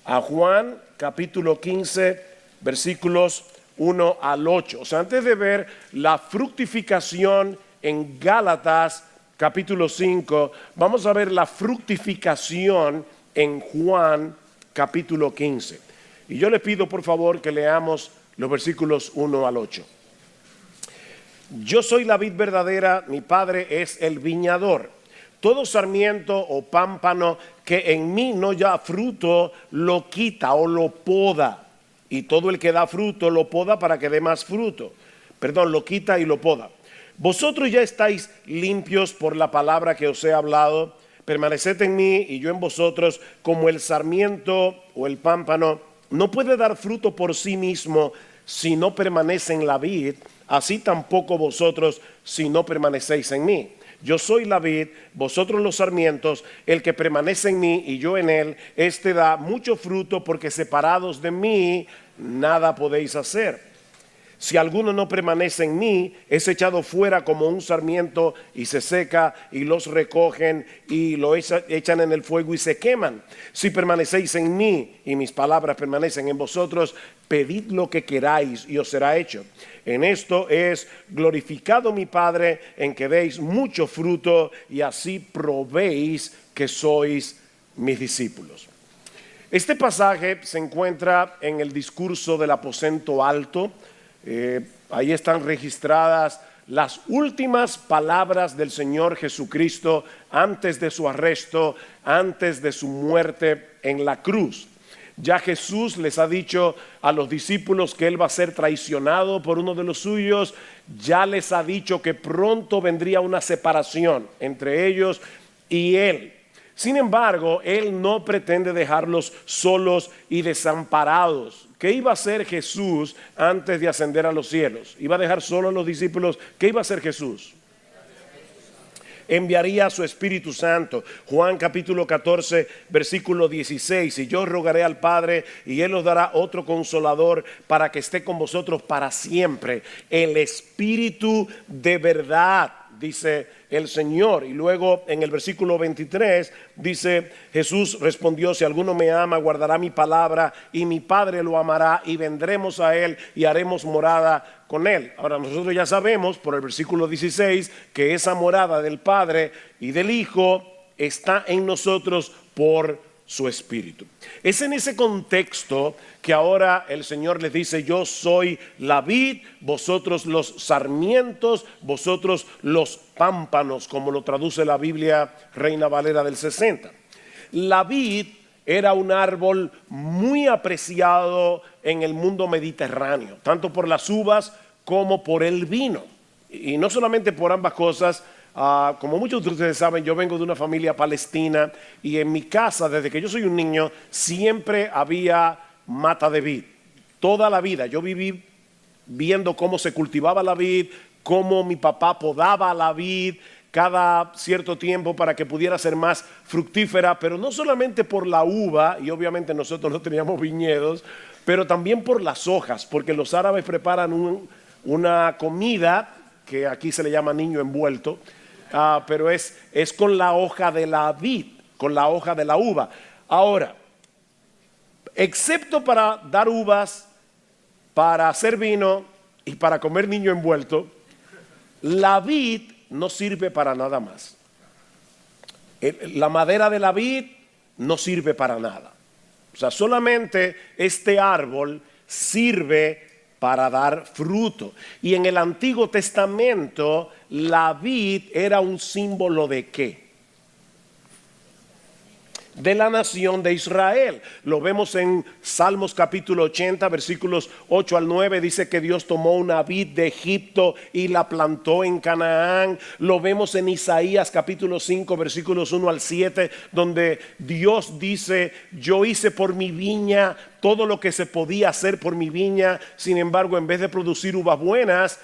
a Juan capítulo 15, versículos 1 al 8. O sea, antes de ver la fructificación en Gálatas capítulo 5, vamos a ver la fructificación en Juan capítulo 15. Y yo le pido por favor que leamos los versículos 1 al 8. Yo soy la vid verdadera, mi Padre es el viñador. Todo sarmiento o pámpano que en mí no da fruto, lo quita o lo poda. Y todo el que da fruto lo poda para que dé más fruto. Perdón, lo quita y lo poda. Vosotros ya estáis limpios por la palabra que os he hablado. Permaneced en mí y yo en vosotros, como el sarmiento o el pámpano no puede dar fruto por sí mismo si no permanece en la vid, así tampoco vosotros si no permanecéis en mí. Yo soy la vid, vosotros los sarmientos, el que permanece en mí y yo en él, este da mucho fruto, porque separados de mí nada podéis hacer. Si alguno no permanece en mí, es echado fuera como un sarmiento y se seca, y los recogen y lo echan en el fuego y se queman. Si permanecéis en mí y mis palabras permanecen en vosotros, pedid lo que queráis y os será hecho. En esto es glorificado mi Padre, en que deis mucho fruto y así probéis que sois mis discípulos. Este pasaje se encuentra en el discurso del aposento alto. Ahí están registradas las últimas palabras del Señor Jesucristo antes de su arresto, antes de su muerte en la cruz. Ya Jesús les ha dicho a los discípulos que Él va a ser traicionado por uno de los suyos. Ya les ha dicho que pronto vendría una separación entre ellos y Él. Sin embargo, Él no pretende dejarlos solos y desamparados. ¿Qué iba a hacer Jesús antes de ascender a los cielos? ¿Iba a dejar solo a los discípulos? ¿Qué iba a hacer Jesús? Enviaría a su Espíritu Santo. Juan capítulo 14, versículo 16. Y yo rogaré al Padre y Él os dará otro consolador para que esté con vosotros para siempre. El Espíritu de verdad, dice el Señor. Y luego en el versículo 23 dice, Jesús respondió, si alguno me ama, guardará mi palabra y mi Padre lo amará y vendremos a él y haremos morada con él. Ahora nosotros ya sabemos por el versículo 16 que esa morada del Padre y del Hijo está en nosotros por su Espíritu. Es en ese contexto que ahora el Señor les dice, yo soy la vid, vosotros los sarmientos, vosotros los pámpanos, como lo traduce la Biblia Reina Valera del 60. La vid era un árbol muy apreciado en el mundo mediterráneo, tanto por las uvas como por el vino. Y no solamente por ambas cosas. Como muchos de ustedes saben, yo vengo de una familia palestina y en mi casa, desde que yo soy un niño, siempre había mata de vid. Toda la vida yo viví viendo cómo se cultivaba la vid, cómo mi papá podaba la vid cada cierto tiempo para que pudiera ser más fructífera, pero no solamente por la uva, y obviamente nosotros no teníamos viñedos, pero también por las hojas, porque los árabes preparan una comida que aquí se le llama niño envuelto, pero es con la hoja de la vid, con la hoja de la uva. Ahora, excepto para dar uvas, para hacer vino y para comer niño envuelto, la vid no sirve para nada más. La madera de la vid no sirve para nada. O sea, solamente este árbol sirve para dar fruto. Y en el Antiguo Testamento, la vid era un símbolo ¿de qué? De la nación de Israel. Lo vemos en Salmos capítulo 80, versículos 8 al 9, dice que Dios tomó una vid de Egipto y la plantó en Canaán. Lo vemos en Isaías capítulo 5, versículos 1 al 7, donde Dios dice, yo hice por mi viña todo lo que se podía hacer por mi viña, sin embargo, en vez de producir uvas buenas,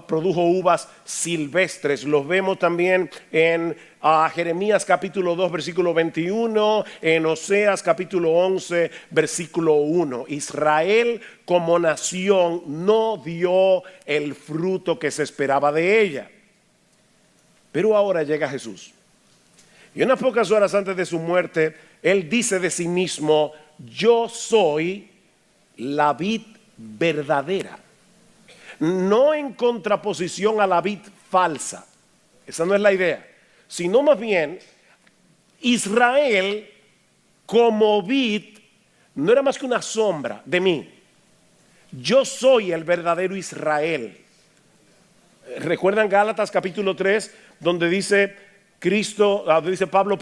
produjo uvas silvestres. Los vemos también en Jeremías capítulo 2 versículo 21, en Oseas capítulo 11 versículo 1. Israel como nación no dio el fruto que se esperaba de ella. Pero ahora llega Jesús. Y unas pocas horas antes de su muerte, Él dice de sí mismo, yo soy la vid verdadera. No en contraposición a la vid falsa, esa no es la idea, sino más bien Israel como vid no era más que una sombra de mí. Yo soy el verdadero Israel. ¿Recuerdan Gálatas capítulo 3 donde dice Pablo,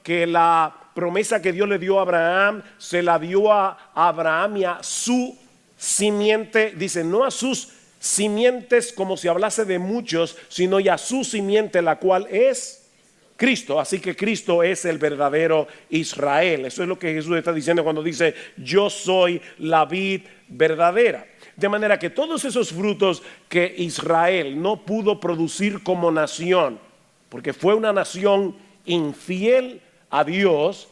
que la promesa que Dios le dio a Abraham se la dio a Abraham y a su simiente? Dice, no a sus simientes como si hablase de muchos, sino ya su simiente, la cual es Cristo. Así que Cristo es el verdadero Israel. Eso es lo que Jesús está diciendo cuando dice, yo soy la vid verdadera. De manera que todos esos frutos que Israel no pudo producir como nación, porque fue una nación infiel a Dios,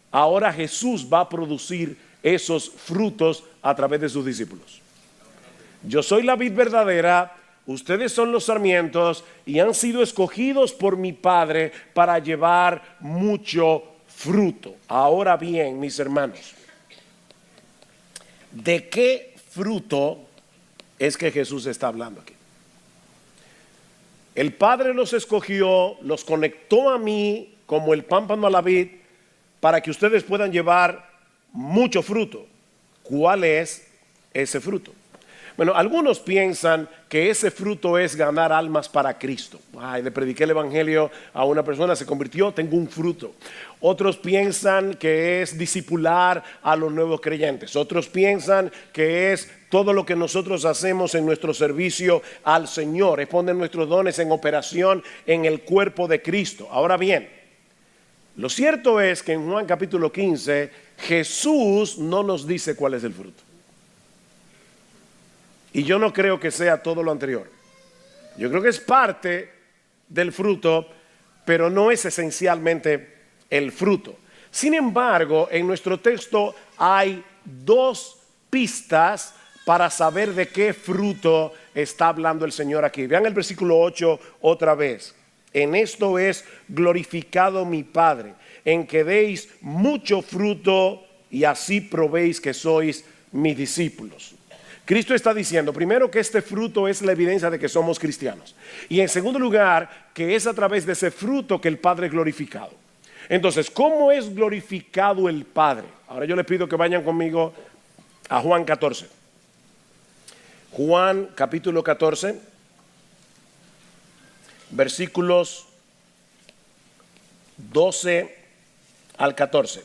ahora Jesús va a producir esos frutos a través de sus discípulos. Yo soy la vid verdadera, ustedes son los sarmientos y han sido escogidos por mi Padre para llevar mucho fruto. Ahora bien, mis hermanos, ¿de qué fruto es que Jesús está hablando aquí? El Padre los escogió, los conectó a mí como el pámpano a la vid para que ustedes puedan llevar mucho fruto. ¿Cuál es ese fruto? Bueno, algunos piensan que ese fruto es ganar almas para Cristo. Le prediqué el evangelio a una persona, se convirtió, tengo un fruto. Otros piensan que es discipular a los nuevos creyentes. Otros piensan que es todo lo que nosotros hacemos en nuestro servicio al Señor, es poner nuestros dones en operación en el cuerpo de Cristo. Ahora bien, lo cierto es que en Juan capítulo 15, Jesús no nos dice cuál es el fruto. Y yo no creo que sea todo lo anterior. Yo creo que es parte del fruto, pero no es esencialmente el fruto. Sin embargo, en nuestro texto hay dos pistas para saber de qué fruto está hablando el Señor aquí. Vean el versículo 8 otra vez. En esto es glorificado mi Padre, en que deis mucho fruto y así probéis que sois mis discípulos. Cristo está diciendo, primero, que este fruto es la evidencia de que somos cristianos. Y en segundo lugar, que es a través de ese fruto que el Padre es glorificado. Entonces, ¿cómo es glorificado el Padre? Ahora yo les pido que vayan conmigo a Juan 14. Juan capítulo 14, versículos 12 al 14.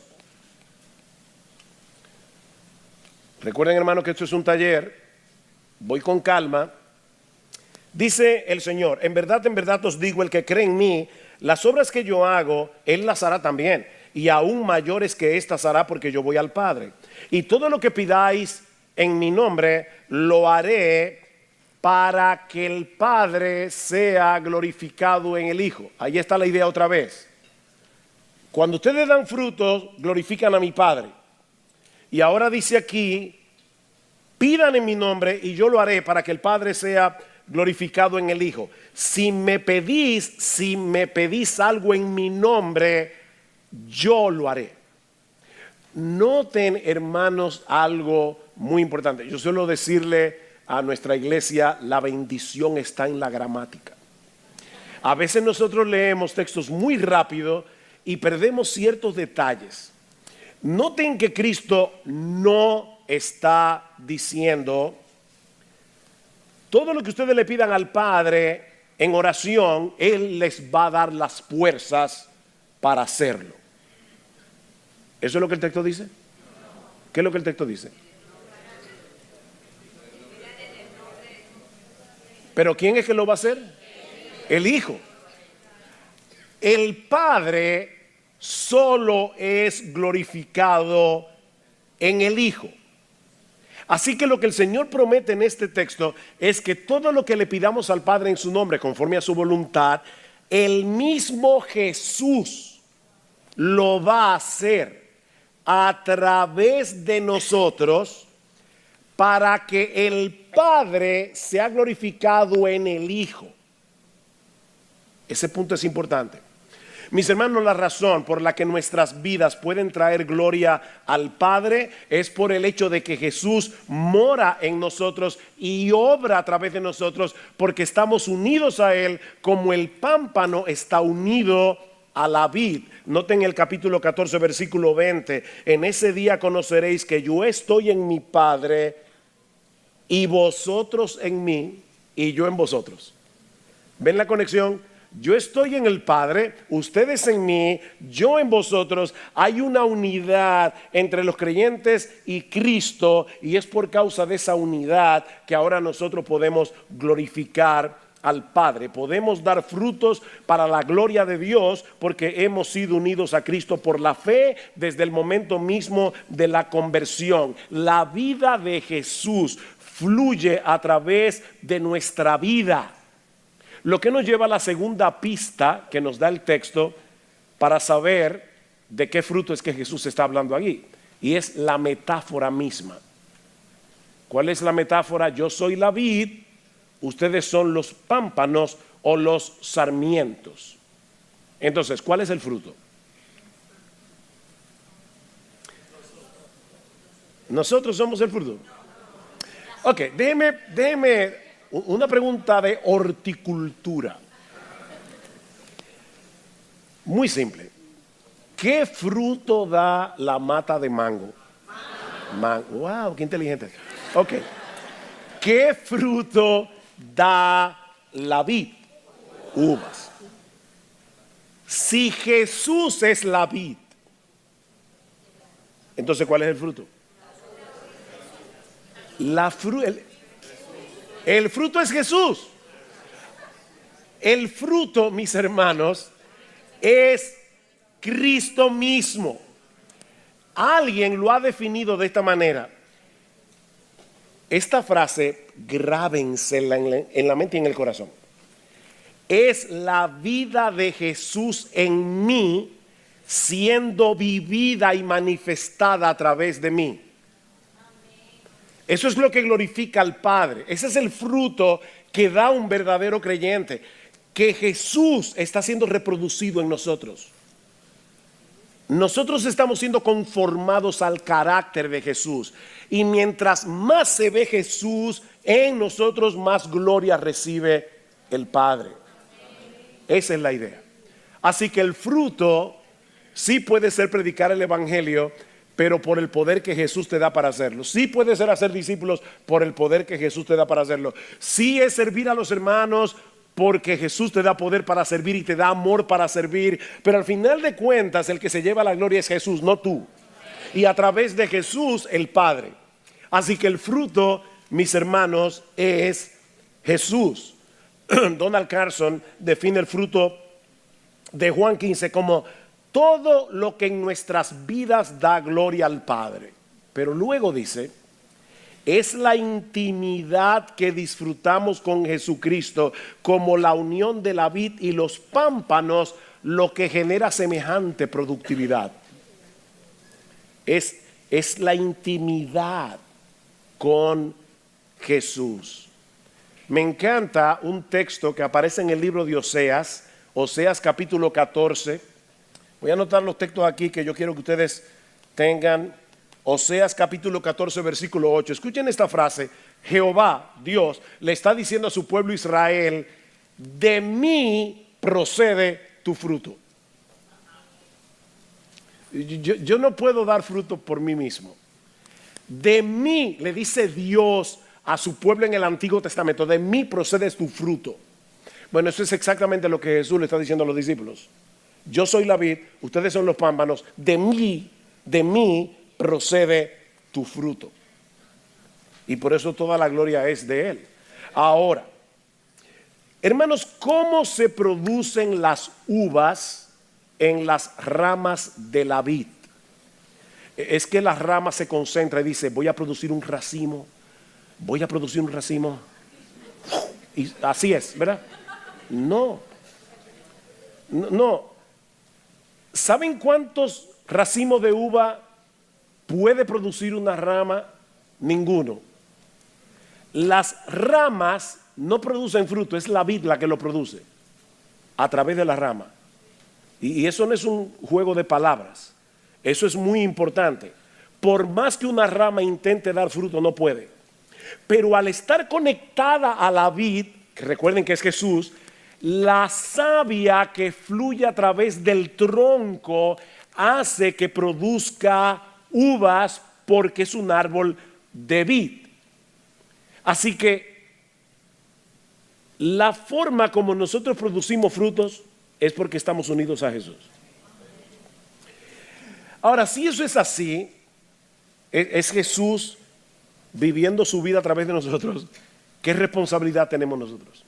Recuerden, hermano, que esto es un taller. Voy con calma. Dice el Señor, en verdad os digo, el que cree en mí, las obras que yo hago, él las hará también, y aún mayores que estas hará, porque yo voy al Padre. Y todo lo que pidáis en mi nombre, lo haré para que el Padre sea glorificado en el Hijo. Ahí está la idea otra vez. Cuando ustedes dan frutos, glorifican a mi Padre. Y ahora dice aquí, pidan en mi nombre y yo lo haré para que el Padre sea glorificado en el Hijo. Si me pedís algo en mi nombre, yo lo haré. Noten, hermanos, algo muy importante. Yo suelo decirle a nuestra iglesia, la bendición está en la gramática. A veces nosotros leemos textos muy rápido y perdemos ciertos detalles. Noten que Cristo no está diciendo, todo lo que ustedes le pidan al Padre en oración, Él les va a dar las fuerzas para hacerlo. ¿Eso es lo que el texto dice? ¿Qué es lo que el texto dice? ¿Pero quién es que lo va a hacer? El Hijo. El Padre solo es glorificado en el Hijo. Así que lo que el Señor promete en este texto es que todo lo que le pidamos al Padre en su nombre, conforme a su voluntad, el mismo Jesús lo va a hacer a través de nosotros, para que el Padre sea glorificado en el Hijo. Ese punto es importante. Mis hermanos, la razón por la que nuestras vidas pueden traer gloria al Padre es por el hecho de que Jesús mora en nosotros y obra a través de nosotros, porque estamos unidos a Él como el pámpano está unido a la vid. Noten el capítulo 14, versículo 20. En ese día conoceréis que yo estoy en mi Padre y vosotros en mí y yo en vosotros. ¿Ven la conexión? Yo estoy en el Padre, ustedes en mí, yo en vosotros. Hay una unidad entre los creyentes y Cristo, y es por causa de esa unidad que ahora nosotros podemos glorificar al Padre. Podemos dar frutos para la gloria de Dios porque hemos sido unidos a Cristo por la fe desde el momento mismo de la conversión. La vida de Jesús fluye a través de nuestra vida. Lo que nos lleva a la segunda pista que nos da el texto para saber de qué fruto es que Jesús está hablando aquí. Y es la metáfora misma. ¿Cuál es la metáfora? Yo soy la vid, ustedes son los pámpanos o los sarmientos. Entonces, ¿cuál es el fruto? Nosotros somos el fruto. Ok, déjeme una pregunta de horticultura. Muy simple. ¿Qué fruto da la mata de mango? Mango. Wow, qué inteligente. Ok. ¿Qué fruto da la vid? Uvas. Si Jesús es la vid, entonces ¿cuál es el fruto? El fruto es Jesús. El fruto, mis hermanos, es Cristo mismo. Alguien lo ha definido de esta manera. Esta frase, grábensela en la mente y en el corazón. Es la vida de Jesús en mí siendo vivida y manifestada a través de mí. Eso es lo que glorifica al Padre. Ese es el fruto que da un verdadero creyente, que Jesús está siendo reproducido en nosotros. Nosotros estamos siendo conformados al carácter de Jesús. Y mientras más se ve Jesús en nosotros, más gloria recibe el Padre. Esa es la idea. Así que el fruto sí puede ser predicar el Evangelio, pero por el poder que Jesús te da para hacerlo. Sí puede ser hacer discípulos por el poder que Jesús te da para hacerlo. Sí es servir a los hermanos porque Jesús te da poder para servir y te da amor para servir. Pero al final de cuentas el que se lleva la gloria es Jesús, no tú. Y a través de Jesús el Padre. Así que el fruto, mis hermanos, es Jesús. Donald Carson define el fruto de Juan 15 como todo lo que en nuestras vidas da gloria al Padre. Pero luego dice, es la intimidad que disfrutamos con Jesucristo, como la unión de la vid y los pámpanos, lo que genera semejante productividad. Es la intimidad con Jesús. Me encanta un texto que aparece en el libro de Oseas, Oseas capítulo 14. Voy a anotar los textos aquí que yo quiero que ustedes tengan. Oseas capítulo 14 versículo 8. Escuchen esta frase. Jehová, Dios, le está diciendo a su pueblo Israel: de mí procede tu fruto. Yo no puedo dar fruto por mí mismo. De mí, le dice Dios a su pueblo en el Antiguo Testamento, de mí procede tu fruto. Bueno, eso es exactamente lo que Jesús le está diciendo a los discípulos. Yo soy la vid, ustedes son los pámpanos, de mí procede tu fruto. Y por eso toda la gloria es de Él. Ahora, hermanos, ¿cómo se producen las uvas en las ramas de la vid? Es que las ramas se concentran y dice, voy a producir un racimo, y así es, ¿verdad? No. ¿Saben cuántos racimos de uva puede producir una rama? Ninguno. Las ramas no producen fruto, es la vid la que lo produce a través de la rama. Y eso no es un juego de palabras, eso es muy importante. Por más que una rama intente dar fruto, no puede. Pero al estar conectada a la vid, que recuerden que es Jesús, la savia que fluye a través del tronco hace que produzca uvas porque es un árbol de vid. Así que la forma como nosotros producimos frutos es porque estamos unidos a Jesús. Ahora, si eso es así, es Jesús viviendo su vida a través de nosotros, ¿qué responsabilidad tenemos nosotros?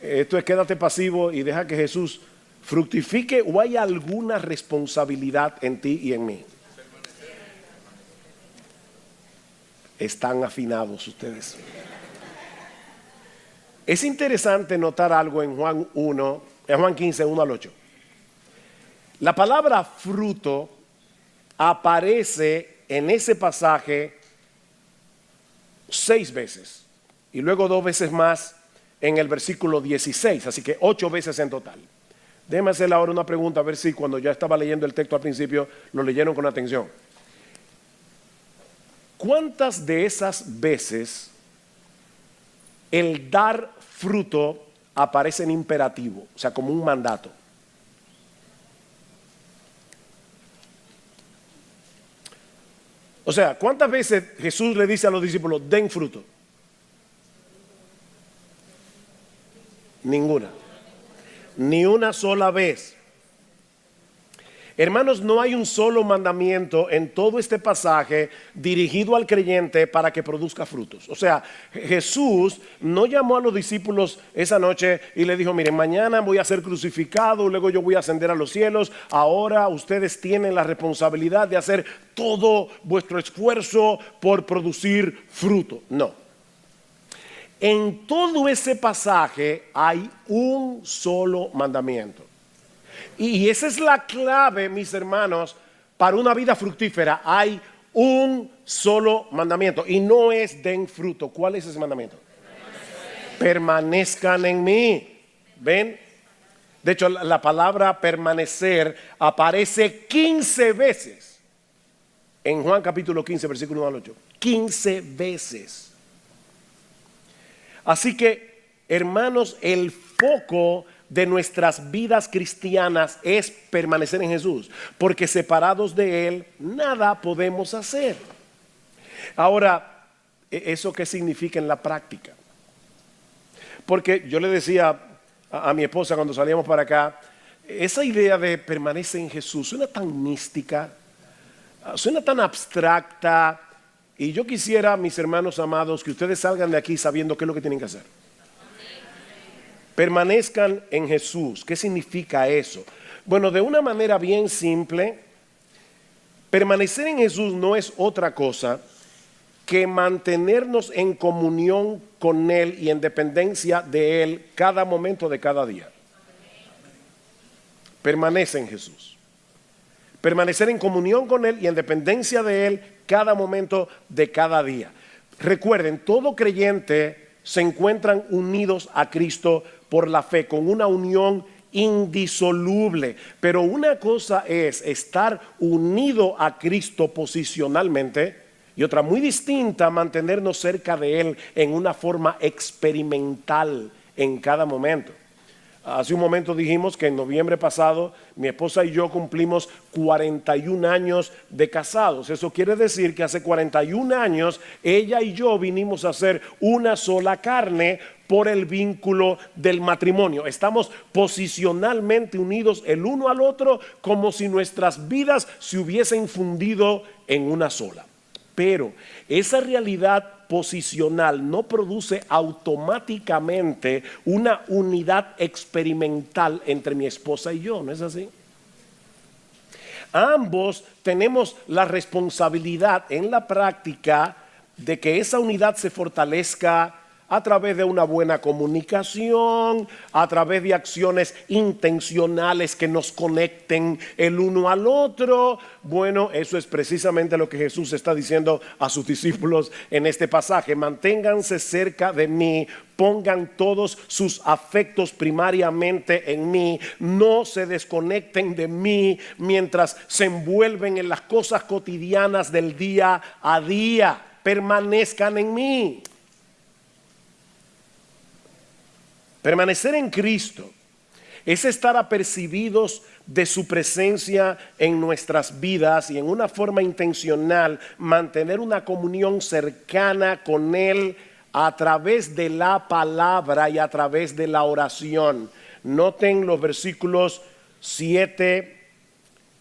Esto es quédate pasivo y deja que Jesús fructifique, o hay alguna responsabilidad en ti y en mí. Están afinados ustedes. Es interesante notar algo en Juan 15, 1 al 8. La palabra fruto aparece en ese pasaje 6 veces y luego 2 veces más en el versículo 16, así que 8 veces en total. Déjeme hacerle ahora una pregunta, a ver si cuando ya estaba leyendo el texto al principio lo leyeron con atención. ¿Cuántas de esas veces el dar fruto aparece en imperativo, o sea, como un mandato? O sea, ¿cuántas veces Jesús le dice a los discípulos, den fruto? Ninguna. Ni una sola vez. Hermanos, no hay un solo mandamiento en todo este pasaje dirigido al creyente para que produzca frutos. O sea, Jesús no llamó a los discípulos esa noche y le dijo, miren, mañana voy a ser crucificado, luego yo voy a ascender a los cielos, ahora ustedes tienen la responsabilidad de hacer todo vuestro esfuerzo por producir fruto. No. En todo ese pasaje hay un solo mandamiento. Y esa es la clave, mis hermanos, para una vida fructífera. Hay un solo mandamiento y no es den fruto. ¿Cuál es ese mandamiento? Permanezcan en mí. ¿Ven? De hecho, la palabra permanecer aparece 15 veces en Juan capítulo 15, versículo 1 al 8. 15 veces. Así que, hermanos, el foco de nuestras vidas cristianas es permanecer en Jesús, porque separados de Él nada podemos hacer. Ahora, ¿eso qué significa en la práctica? Porque yo le decía a mi esposa cuando salíamos para acá, esa idea de permanecer en Jesús suena tan mística, suena tan abstracta, y yo quisiera, mis hermanos amados, que ustedes salgan de aquí sabiendo qué es lo que tienen que hacer. Permanezcan en Jesús. ¿Qué significa eso? Bueno, de una manera bien simple, permanecer en Jesús no es otra cosa que mantenernos en comunión con Él y en dependencia de Él cada momento de cada día. Permanece en Jesús. Permanecer en comunión con Él y en dependencia de Él cada momento de cada día. Recuerden, todo creyente se encuentran unidos a Cristo por la fe, con una unión indisoluble. Pero una cosa es estar unido a Cristo posicionalmente y otra muy distinta, mantenernos cerca de Él en una forma experimental en cada momento. Hace un momento dijimos que en noviembre pasado mi esposa y yo cumplimos 41 años de casados. Eso quiere decir que hace 41 años ella y yo vinimos a ser una sola carne por el vínculo del matrimonio. Estamos posicionalmente unidos el uno al otro como si nuestras vidas se hubiesen fundido en una sola. Pero esa realidad posicional no produce automáticamente una unidad experimental entre mi esposa y yo, ¿no es así? Ambos tenemos la responsabilidad en la práctica de que esa unidad se fortalezca a través de una buena comunicación, a través de acciones intencionales que nos conecten el uno al otro. Bueno, eso es precisamente lo que Jesús está diciendo a sus discípulos en este pasaje. Manténganse cerca de mí, pongan todos sus afectos primariamente en mí, no se desconecten de mí mientras se envuelven en las cosas cotidianas del día a día. Permanezcan en mí. Permanecer en Cristo es estar apercibidos de su presencia en nuestras vidas y en una forma intencional mantener una comunión cercana con Él a través de la palabra y a través de la oración. Noten los versículos 7,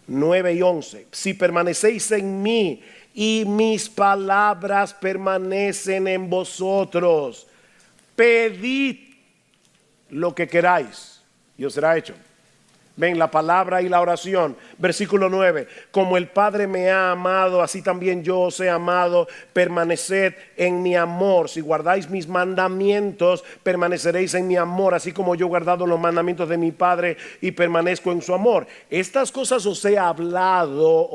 9 y 11. Si permanecéis en mí y mis palabras permanecen en vosotros, pedid lo que queráis y os será hecho. Ven, la palabra y la oración. Versículo 9. Como el Padre me ha amado, así también yo os he amado. Permaneced en mi amor. Si guardáis mis mandamientos, permaneceréis en mi amor, así como yo he guardado los mandamientos de mi Padre y permanezco en su amor. Estas cosas os he hablado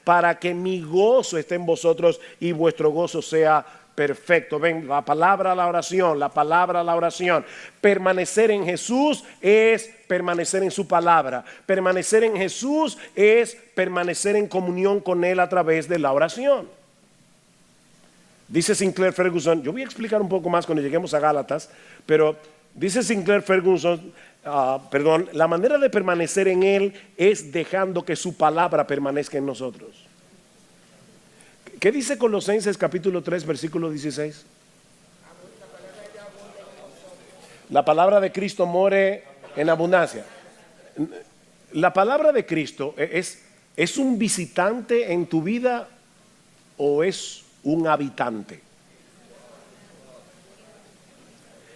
para que mi gozo esté en vosotros y vuestro gozo sea perfecto. Ven, la palabra, la oración, la palabra, la oración. Permanecer en Jesús es permanecer en su palabra. Permanecer en Jesús es permanecer en comunión con Él a través de la oración. Dice Sinclair Ferguson, yo voy a explicar un poco más cuando lleguemos a Gálatas, pero dice Sinclair Ferguson, la manera de permanecer en Él es dejando que su palabra permanezca en nosotros. ¿Qué dice Colosenses capítulo 3, versículo 16? La palabra de Cristo more en abundancia. La palabra de Cristo ¿es un visitante en tu vida o es un habitante?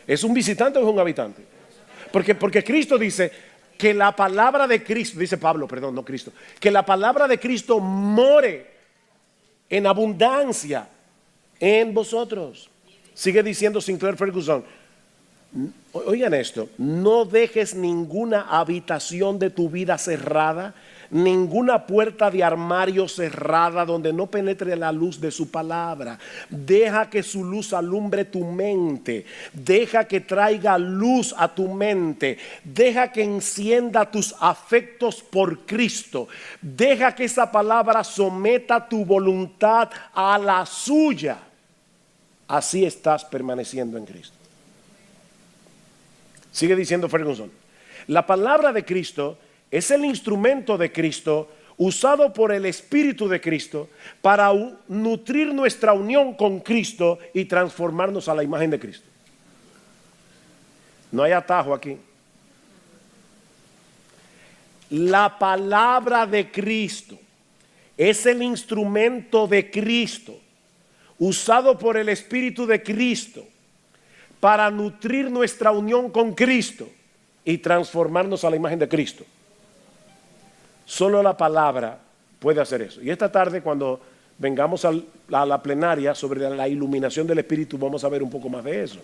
¿Es un visitante o es un habitante? Porque Cristo dice que la palabra de Cristo, dice Pablo, perdón, no Cristo, que la palabra de Cristo more en abundancia en vosotros. Sigue diciendo Sinclair Ferguson, oigan esto, no dejes ninguna habitación de tu vida cerrada, ninguna puerta de armario cerrada donde no penetre la luz de su palabra. Deja que su luz alumbre tu mente. Deja que traiga luz a tu mente. Deja que encienda tus afectos por Cristo. Deja que esa palabra someta tu voluntad a la suya. Así estás permaneciendo en Cristo. Sigue diciendo Ferguson. La palabra de Cristo es el instrumento de Cristo usado por el Espíritu de Cristo para nutrir nuestra unión con Cristo y transformarnos a la imagen de Cristo. No hay atajo aquí. La palabra de Cristo es el instrumento de Cristo usado por el Espíritu de Cristo para nutrir nuestra unión con Cristo y transformarnos a la imagen de Cristo. Solo la palabra puede hacer eso. Y esta tarde, cuando vengamos a la plenaria sobre la iluminación del Espíritu, vamos a ver un poco más de eso.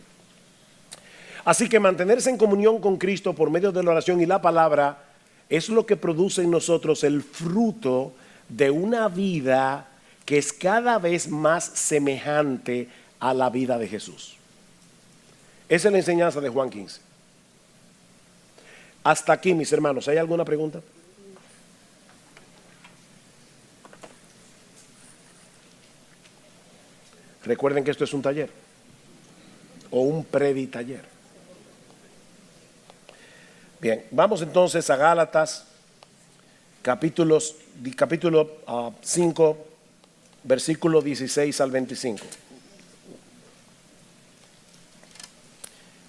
Así que mantenerse en comunión con Cristo por medio de la oración y la palabra es lo que produce en nosotros el fruto de una vida que es cada vez más semejante a la vida de Jesús. Esa es la enseñanza de Juan 15. Hasta aquí, mis hermanos. ¿Hay alguna pregunta? Recuerden que esto es un taller o un preditaller. Bien, vamos entonces a Gálatas, capítulo 5, versículo 16 al 25.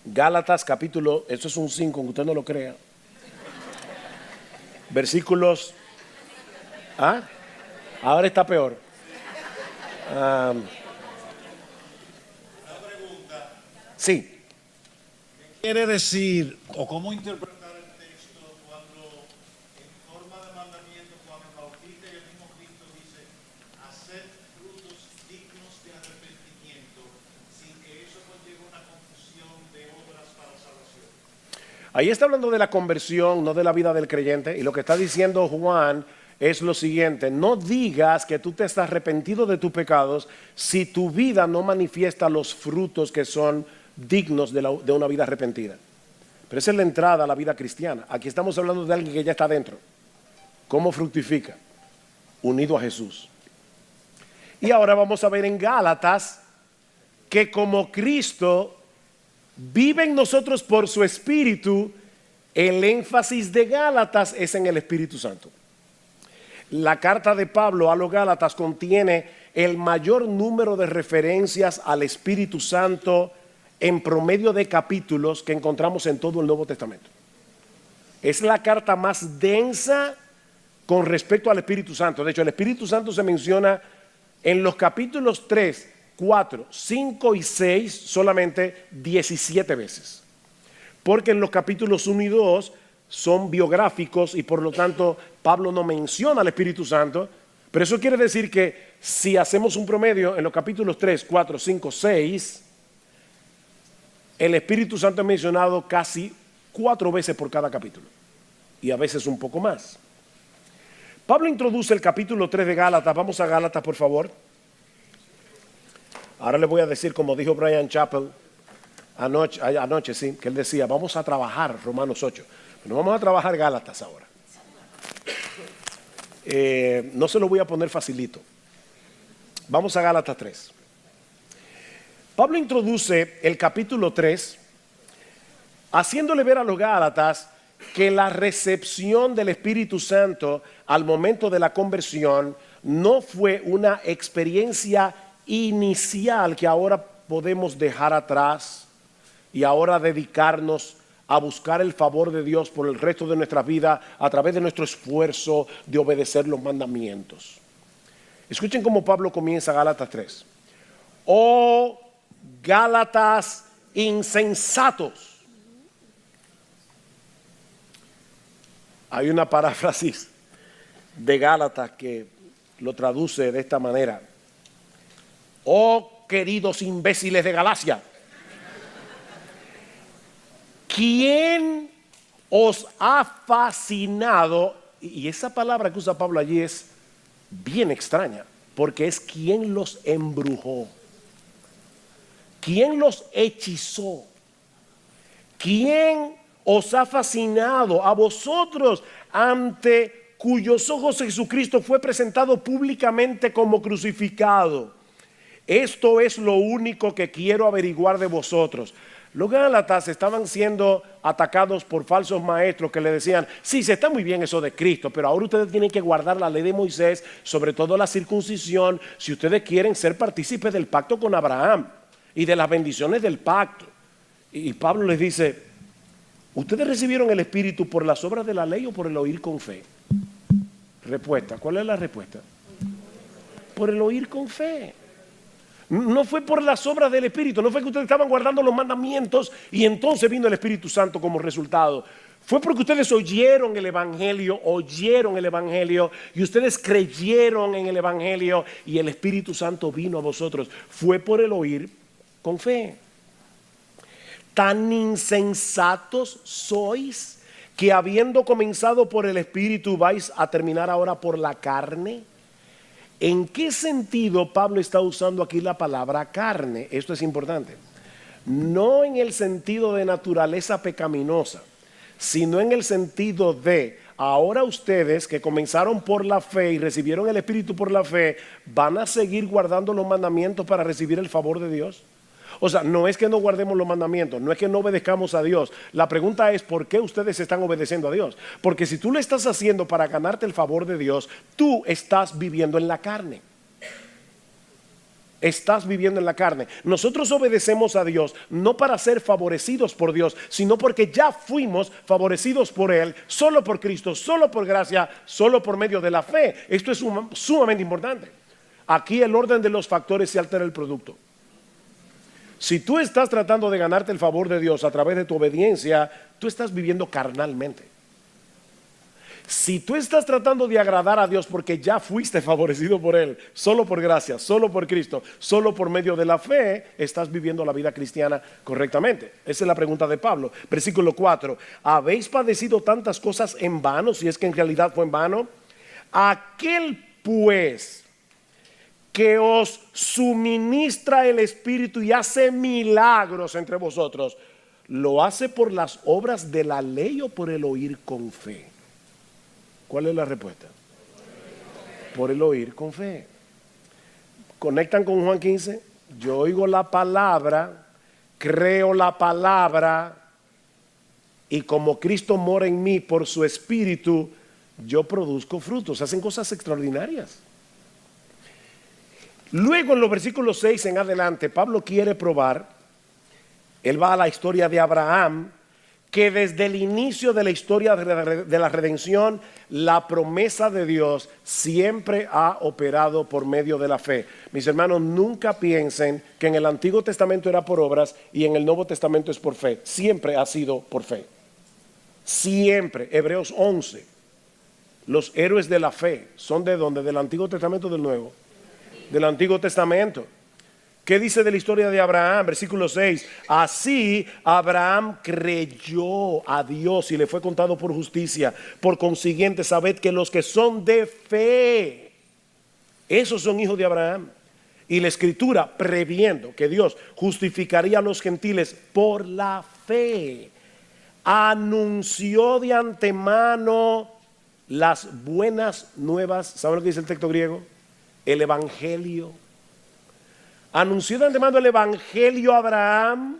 Gálatas capítulo, esto es un 5, aunque usted no lo crea. Versículos, ahora está peor. Sí. ¿Qué quiere decir o cómo interpretar el texto cuando en forma de mandamiento Juan el Bautista y el mismo Cristo dice hacer frutos dignos de arrepentimiento sin que eso conlleve una confusión de obras para salvación? Ahí está hablando de la conversión, no de la vida del creyente, y lo que está diciendo Juan es lo siguiente: no digas que tú te estás arrepentido de tus pecados si tu vida no manifiesta los frutos que son dignos de una vida arrepentida. Pero esa es la entrada a la vida cristiana. Aquí estamos hablando de alguien que ya está dentro. ¿Cómo fructifica? Unido a Jesús. Y ahora vamos a ver en Gálatas que como Cristo vive en nosotros por su Espíritu, el énfasis de Gálatas es en el Espíritu Santo. La carta de Pablo a los Gálatas contiene el mayor número de referencias al Espíritu Santo en promedio de capítulos que encontramos en todo el Nuevo Testamento. Es la carta más densa con respecto al Espíritu Santo. De hecho, el Espíritu Santo se menciona en los capítulos 3, 4, 5 y 6 solamente 17 veces. Porque en los capítulos 1 y 2 son biográficos y por lo tanto Pablo no menciona al Espíritu Santo. Pero eso quiere decir que si hacemos un promedio en los capítulos 3, 4, 5, 6, el Espíritu Santo es mencionado casi 4 veces por cada capítulo y a veces un poco más. Pablo introduce el capítulo 3 de Gálatas. Vamos a Gálatas, por favor. Ahora le voy a decir, como dijo Brian Chappell anoche, sí, que él decía, vamos a trabajar Romanos 8. Pero vamos a trabajar Gálatas ahora. No se lo voy a poner facilito. Vamos a Gálatas 3. Pablo introduce el capítulo 3 haciéndole ver a los Gálatas que la recepción del Espíritu Santo al momento de la conversión no fue una experiencia inicial que ahora podemos dejar atrás y ahora dedicarnos a buscar el favor de Dios por el resto de nuestra vida a través de nuestro esfuerzo de obedecer los mandamientos. Escuchen cómo Pablo comienza Gálatas 3. Oh Gálatas insensatos. Hay una paráfrasis de Gálatas que lo traduce de esta manera: oh queridos imbéciles de Galacia, ¿quién os ha fascinado y esa palabra que usa Pablo allí es bien extraña, porque es quien los embrujó, quien los hechizó, quien os ha fascinado a vosotros, ante cuyos ojos Jesucristo fue presentado públicamente como crucificado. Esto es lo único que quiero averiguar de vosotros. Los gálatas estaban siendo atacados por falsos maestros que le decían: sí, se está muy bien eso de Cristo, pero ahora ustedes tienen que guardar la ley de Moisés, sobre todo la circuncisión, si ustedes quieren ser partícipes del pacto con Abraham y de las bendiciones del pacto. Y Pablo les dice: ¿ustedes recibieron el Espíritu por las obras de la ley o por el oír con fe? Respuesta, ¿cuál es la respuesta? Por el oír con fe. No fue por las obras del Espíritu, no fue que ustedes estaban guardando los mandamientos y entonces vino el Espíritu Santo como resultado. Fue porque ustedes oyeron el Evangelio y ustedes creyeron en el Evangelio y el Espíritu Santo vino a vosotros. Fue por el oír con fe. Tan insensatos sois que habiendo comenzado por el Espíritu vais a terminar ahora por la carne. ¿En qué sentido Pablo está usando aquí la palabra carne? Esto es importante. No en el sentido de naturaleza pecaminosa, sino en el sentido de ahora ustedes que comenzaron por la fe y recibieron el Espíritu por la fe, ¿van a seguir guardando los mandamientos para recibir el favor de Dios? O sea, no es que no guardemos los mandamientos, no es que no obedezcamos a Dios. La pregunta es: ¿por qué ustedes están obedeciendo a Dios? Porque si tú lo estás haciendo para ganarte el favor de Dios, tú estás viviendo en la carne. Estás viviendo en la carne. Nosotros obedecemos a Dios no para ser favorecidos por Dios, sino porque ya fuimos favorecidos por Él, solo por Cristo, solo por gracia, solo por medio de la fe. Esto es sumamente importante. Aquí el orden de los factores se altera el producto. Si tú estás tratando de ganarte el favor de Dios a través de tu obediencia, tú estás viviendo carnalmente. Si tú estás tratando de agradar a Dios porque ya fuiste favorecido por Él, solo por gracia, solo por Cristo, solo por medio de la fe, estás viviendo la vida cristiana correctamente. Esa es la pregunta de Pablo. Versículo 4. ¿Habéis padecido tantas cosas en vano, si es que en realidad fue en vano? Aquel pues que os suministra el Espíritu y hace milagros entre vosotros, ¿lo hace por las obras de la ley o por el oír con fe? ¿Cuál es la respuesta? Por el oír con fe. Conectan con Juan 15. Yo oigo la palabra, creo la palabra, y como Cristo mora en mí por su Espíritu, yo produzco frutos. Hacen cosas extraordinarias. Luego en los versículos 6 en adelante, Pablo quiere probar, él va a la historia de Abraham, que desde el inicio de la historia de la redención, la promesa de Dios siempre ha operado por medio de la fe. Mis hermanos, nunca piensen que en el Antiguo Testamento era por obras y en el Nuevo Testamento es por fe. Siempre ha sido por fe. Siempre. Hebreos 11. Los héroes de la fe son de ¿dónde? ¿Del Antiguo Testamento o del Nuevo? Del Antiguo Testamento. ¿Qué dice de la historia de Abraham? Versículo 6. Así Abraham creyó a Dios y le fue contado por justicia. Por consiguiente, sabed que los que son de fe, esos son hijos de Abraham. Y la Escritura, previendo que Dios justificaría a los gentiles por la fe, anunció de antemano las buenas nuevas. ¿Saben lo que dice el texto griego? El Evangelio. Anunció de antemano el Evangelio a Abraham,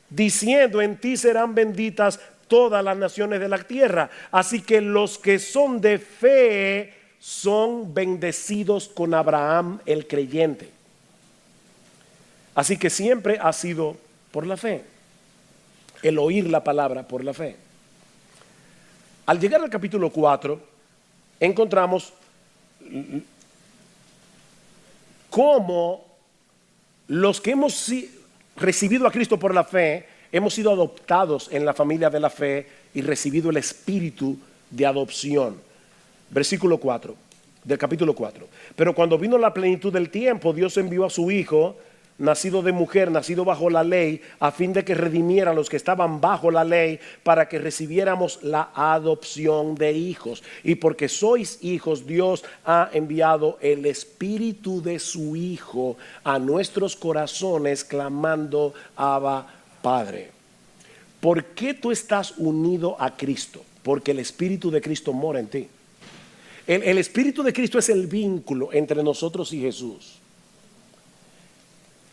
diciendo: en ti serán benditas todas las naciones de la tierra. Así que los que son de fe son bendecidos con Abraham el creyente. Así que siempre ha sido por la fe, el oír la palabra por la fe. Al llegar al capítulo 4, encontramos cómo los que hemos recibido a Cristo por la fe, hemos sido adoptados en la familia de la fe y recibido el espíritu de adopción. Versículo 4 del capítulo 4. Pero cuando vino la plenitud del tiempo, Dios envió a su Hijo, nacido de mujer, nacido bajo la ley, a fin de que redimiera a los que estaban bajo la ley, para que recibiéramos la adopción de hijos. Y porque sois hijos, Dios ha enviado el Espíritu de su Hijo a nuestros corazones, clamando: Abba, Padre. ¿Por qué tú estás unido a Cristo? Porque el Espíritu de Cristo mora en ti. El Espíritu de Cristo es el vínculo entre nosotros y Jesús.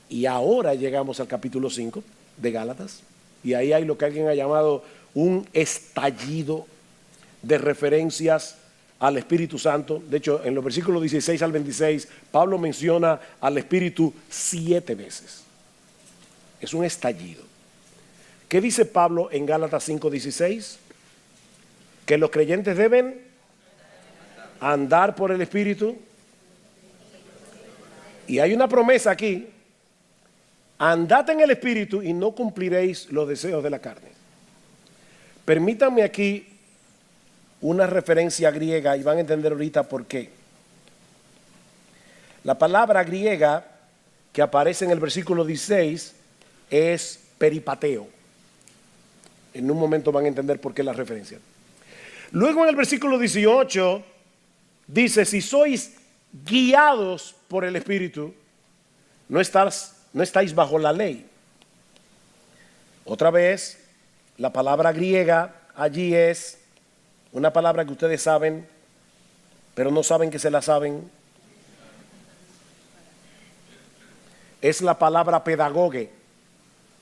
Y ahora llegamos al capítulo 5 de Gálatas, y ahí hay lo que alguien ha llamado un estallido de referencias al Espíritu Santo. De hecho, en los versículos 16 al 26, Pablo menciona al Espíritu 7 veces. Es un estallido. ¿Qué dice Pablo en Gálatas 5:16? Que los creyentes deben andar por el Espíritu. Y hay una promesa aquí: andad en el Espíritu y no cumpliréis los deseos de la carne. Permítanme aquí una referencia griega y van a entender ahorita por qué. La palabra griega que aparece en el versículo 16 es peripateo. En un momento van a entender por qué la referencia. Luego en el versículo 18 dice: si sois guiados por el Espíritu, no estáis bajo la ley. Otra vez, la palabra griega allí es una palabra que ustedes saben, pero no saben que se la saben. Es la palabra pedagogue,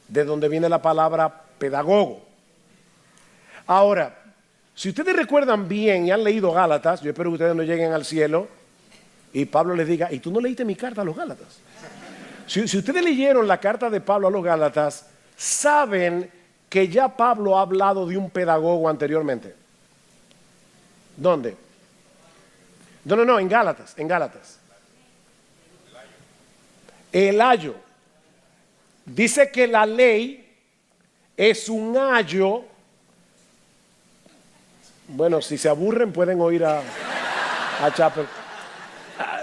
de donde viene la palabra pedagogo. Ahora, si ustedes recuerdan bien y han leído Gálatas, yo espero que ustedes no lleguen al cielo y Pablo les diga: ¿y tú no leíste mi carta a los Gálatas? Si ustedes leyeron la carta de Pablo a los Gálatas, saben que ya Pablo ha hablado de un pedagogo anteriormente. ¿Dónde? No, en Gálatas, El ayo. Dice que la ley es un ayo. Bueno, si se aburren pueden oír a Chapel.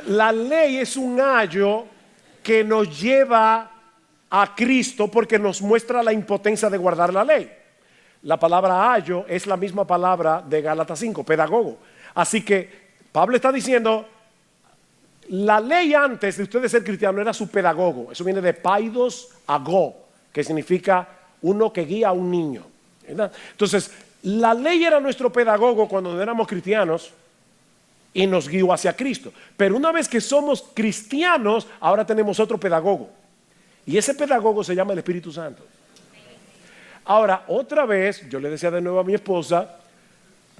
La ley es un ayo que nos lleva a Cristo porque nos muestra la impotencia de guardar la ley. La palabra ayo es la misma palabra de Gálatas 5, pedagogo. Así que Pablo está diciendo: la ley antes de ustedes ser cristianos era su pedagogo. Eso viene de paidos ago, que significa uno que guía a un niño, ¿verdad? Entonces, la ley era nuestro pedagogo cuando no éramos cristianos y nos guió hacia Cristo. Pero una vez que somos cristianos, ahora tenemos otro pedagogo. Y ese pedagogo se llama el Espíritu Santo. Ahora, otra vez, yo le decía de nuevo a mi esposa,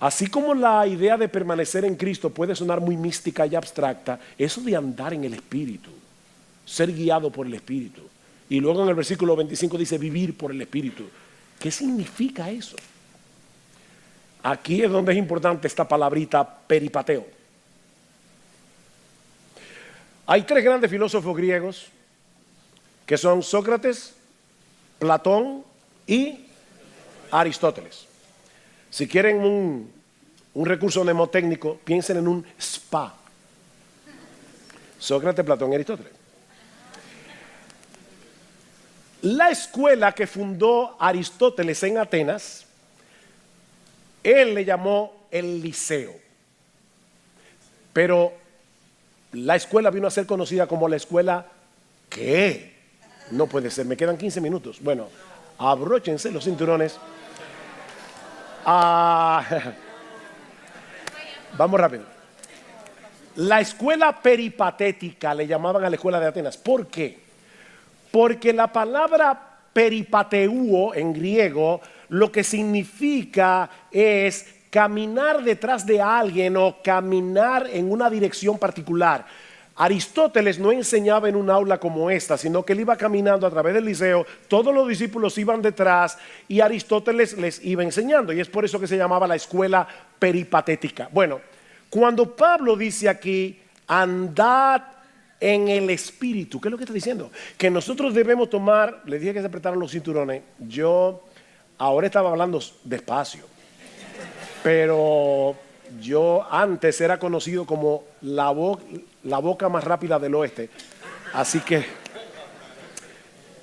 así como la idea de permanecer en Cristo puede sonar muy mística y abstracta, eso de andar en el Espíritu, ser guiado por el Espíritu. Y luego en el versículo 25 dice vivir por el Espíritu. ¿Qué significa eso? Aquí es donde es importante esta palabrita peripateo. Hay tres grandes filósofos griegos que son Sócrates, Platón y Aristóteles. Si quieren un recurso mnemotécnico, piensen en un spa. Sócrates, Platón y Aristóteles. La escuela que fundó Aristóteles en Atenas, él le llamó el Liceo. Pero la escuela vino a ser conocida como la escuela ¿qué? No puede ser, me quedan 15 minutos. Bueno, abróchense los cinturones. Vamos rápido. La escuela peripatética le llamaban a la escuela de Atenas. ¿Por qué? Porque la palabra peripateuo en griego lo que significa es caminar detrás de alguien o caminar en una dirección particular. Aristóteles no enseñaba en un aula como esta, sino que él iba caminando a través del liceo, todos los discípulos iban detrás y Aristóteles les iba enseñando, y es por eso que se llamaba la escuela peripatética. Bueno, cuando Pablo dice aquí, andad en el Espíritu, ¿qué es lo que está diciendo? Que nosotros debemos tomar, les dije que se apretaran los cinturones, yo ahora estaba hablando despacio, pero yo antes era conocido como la boca más rápida del oeste, así que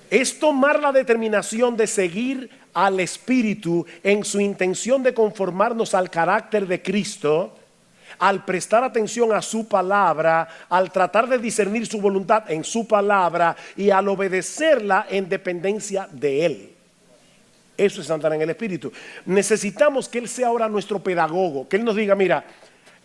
es tomar la determinación de seguir al Espíritu en su intención de conformarnos al carácter de Cristo, al prestar atención a su palabra, al tratar de discernir su voluntad en su palabra y al obedecerla en dependencia de Él. Eso es andar en el Espíritu. Necesitamos que Él sea ahora nuestro pedagogo, que Él nos diga, mira,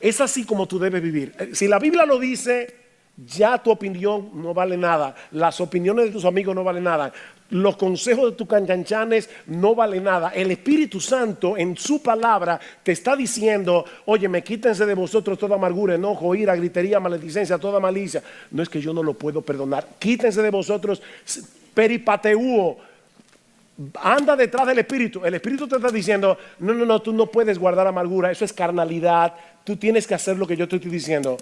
es así como tú debes vivir. Si la Biblia lo dice, ya tu opinión no vale nada. Las opiniones de tus amigos no valen nada. Los consejos de tus cancanchanes no valen nada. El Espíritu Santo en su palabra te está diciendo, oye, quítense de vosotros toda amargura, enojo, ira, gritería, maledicencia, toda malicia. No es que yo no lo puedo perdonar. Quítense de vosotros peripateuo. Anda detrás del Espíritu. El Espíritu te está diciendo, no, tú no puedes guardar amargura. Eso es carnalidad. Tú tienes que hacer lo que yo te estoy diciendo.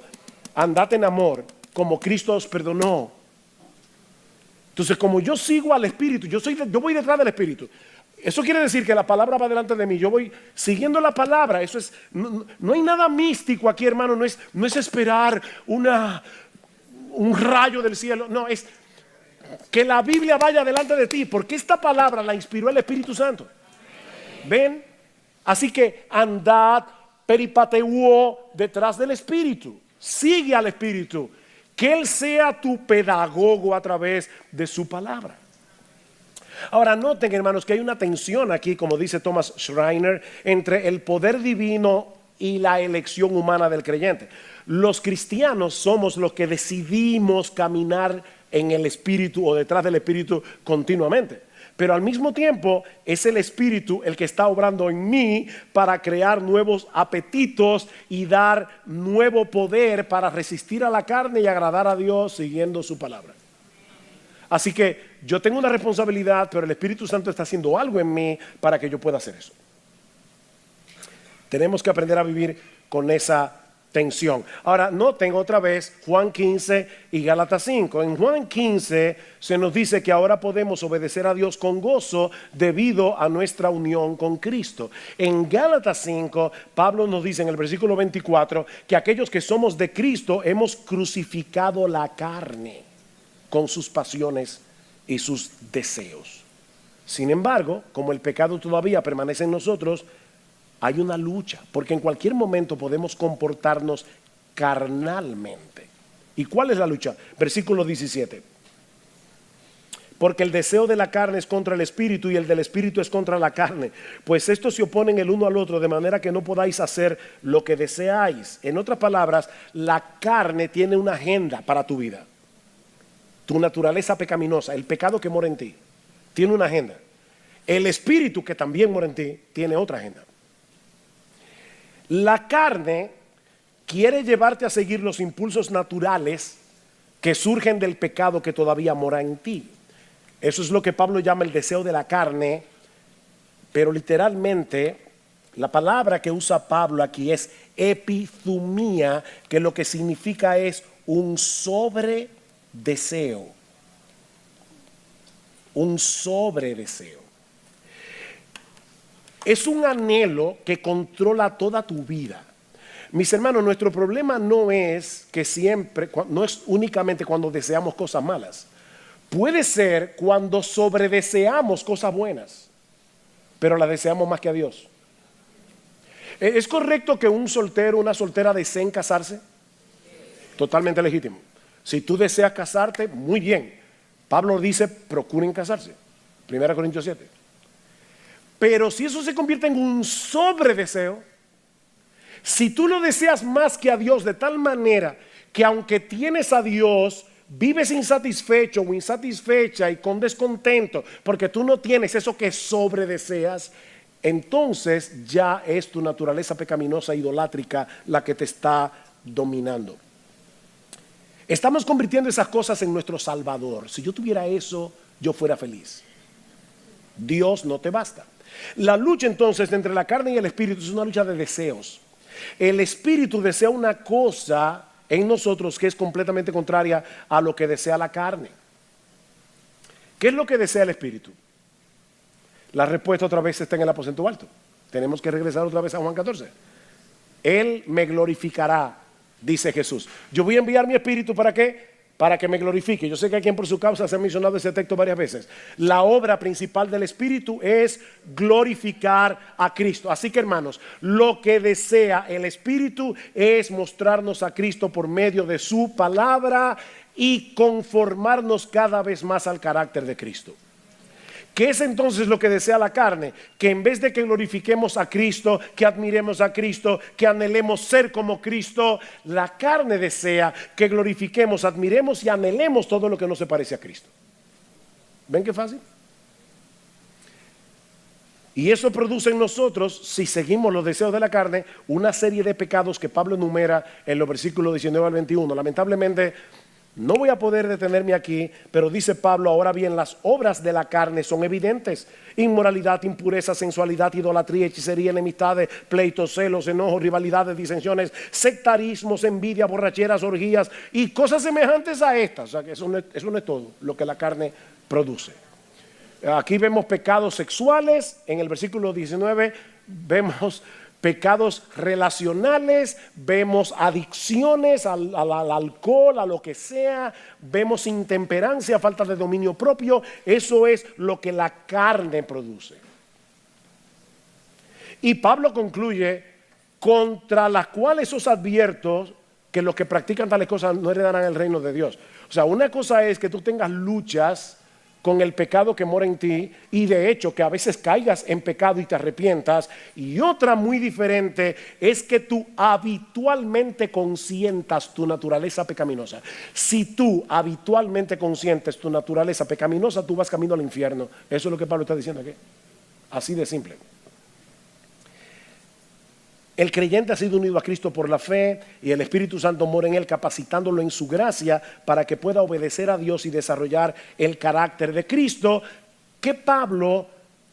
Andate en amor como Cristo os perdonó. Entonces, como yo sigo al Espíritu, yo voy detrás del Espíritu. Eso quiere decir que la palabra va delante de mí. Yo voy siguiendo la palabra. Eso es, no hay nada místico aquí, hermano. No es esperar un rayo del cielo. No, es que la Biblia vaya delante de ti, porque esta palabra la inspiró el Espíritu Santo. ¿Ven? Así que andad peripateuo detrás del Espíritu. Sigue al Espíritu. Que Él sea tu pedagogo a través de su palabra. Ahora noten, hermanos, que hay una tensión aquí, como dice Thomas Schreiner, entre el poder divino y la elección humana del creyente. Los cristianos somos los que decidimos caminar en el Espíritu o detrás del Espíritu continuamente. Pero al mismo tiempo es el Espíritu el que está obrando en mí para crear nuevos apetitos y dar nuevo poder para resistir a la carne y agradar a Dios siguiendo su palabra. Así que yo tengo una responsabilidad, pero el Espíritu Santo está haciendo algo en mí para que yo pueda hacer eso. Tenemos que aprender a vivir con esa tensión. Ahora, noten otra vez Juan 15 y Gálatas 5. En Juan 15 se nos dice que ahora podemos obedecer a Dios con gozo debido a nuestra unión con Cristo. En Gálatas 5, Pablo nos dice en el versículo 24 que aquellos que somos de Cristo hemos crucificado la carne con sus pasiones y sus deseos. Sin embargo, como el pecado todavía permanece en nosotros, hay una lucha, porque en cualquier momento podemos comportarnos carnalmente. ¿Y cuál es la lucha? Versículo 17. Porque el deseo de la carne es contra el espíritu y el del espíritu es contra la carne. Pues estos se oponen el uno al otro de manera que no podáis hacer lo que deseáis. En otras palabras, la carne tiene una agenda para tu vida. Tu naturaleza pecaminosa, el pecado que mora en ti, tiene una agenda. El espíritu que también mora en ti tiene otra agenda. La carne quiere llevarte a seguir los impulsos naturales que surgen del pecado que todavía mora en ti. Eso es lo que Pablo llama el deseo de la carne, pero literalmente la palabra que usa Pablo aquí es epithumía, que lo que significa es un sobredeseo. Un sobredeseo. Es un anhelo que controla toda tu vida. Mis hermanos, nuestro problema no es que siempre, no es únicamente cuando deseamos cosas malas. Puede ser cuando sobredeseamos cosas buenas, pero las deseamos más que a Dios. ¿Es correcto que un soltero, una soltera deseen casarse? Totalmente legítimo. Si tú deseas casarte, muy bien. Pablo dice, procuren casarse. 1 Corintios 7. Pero si eso se convierte en un sobredeseo, si tú lo deseas más que a Dios de tal manera que aunque tienes a Dios, vives insatisfecho o insatisfecha y con descontento porque tú no tienes eso que sobredeseas, entonces ya es tu naturaleza pecaminosa, idolátrica, la que te está dominando. Estamos convirtiendo esas cosas en nuestro Salvador. Si yo tuviera eso, yo fuera feliz. Dios no te basta. La lucha entonces entre la carne y el espíritu es una lucha de deseos. El espíritu desea una cosa en nosotros que es completamente contraria a lo que desea la carne. ¿Qué es lo que desea el espíritu? La respuesta otra vez está en el aposento alto. Tenemos que regresar otra vez a Juan 14. Él me glorificará, dice Jesús. Yo voy a enviar mi espíritu ¿para qué? para que me glorifique. Yo sé que aquí en Por Su Causa se ha mencionado ese texto varias veces. La obra principal del Espíritu es glorificar a Cristo. Así que, hermanos, lo que desea el Espíritu es mostrarnos a Cristo por medio de su palabra y conformarnos cada vez más al carácter de Cristo. ¿Qué es entonces lo que desea la carne? Que en vez de que glorifiquemos a Cristo, que admiremos a Cristo, que anhelemos ser como Cristo, la carne desea que glorifiquemos, admiremos y anhelemos todo lo que no se parece a Cristo. ¿Ven qué fácil? Y eso produce en nosotros, si seguimos los deseos de la carne, una serie de pecados que Pablo enumera en los versículos 19 al 21. Lamentablemente, no voy a poder detenerme aquí, pero dice Pablo, ahora bien, las obras de la carne son evidentes: inmoralidad, impureza, sensualidad, idolatría, hechicería, enemistades, pleitos, celos, enojos, rivalidades, disensiones, sectarismos, envidia, borracheras, orgías y cosas semejantes a estas. O sea, que eso no es todo lo que la carne produce. Aquí vemos pecados sexuales, en el versículo 19 vemos pecados relacionales, vemos adicciones al alcohol, a lo que sea, vemos intemperancia, falta de dominio propio. Eso es lo que la carne produce. Y Pablo concluye, contra las cuales os advierto que los que practican tales cosas no heredarán el reino de Dios. O sea, una cosa es que tú tengas luchas con el pecado que mora en ti, y de hecho que a veces caigas en pecado y te arrepientas, y otra muy diferente es que tú habitualmente consientas tu naturaleza pecaminosa. Si tú habitualmente consientes tu naturaleza pecaminosa, tú vas camino al infierno. Eso es lo que Pablo está diciendo aquí, así de simple. El creyente ha sido unido a Cristo por la fe y el Espíritu Santo mora en él, capacitándolo en su gracia para que pueda obedecer a Dios y desarrollar el carácter de Cristo, que Pablo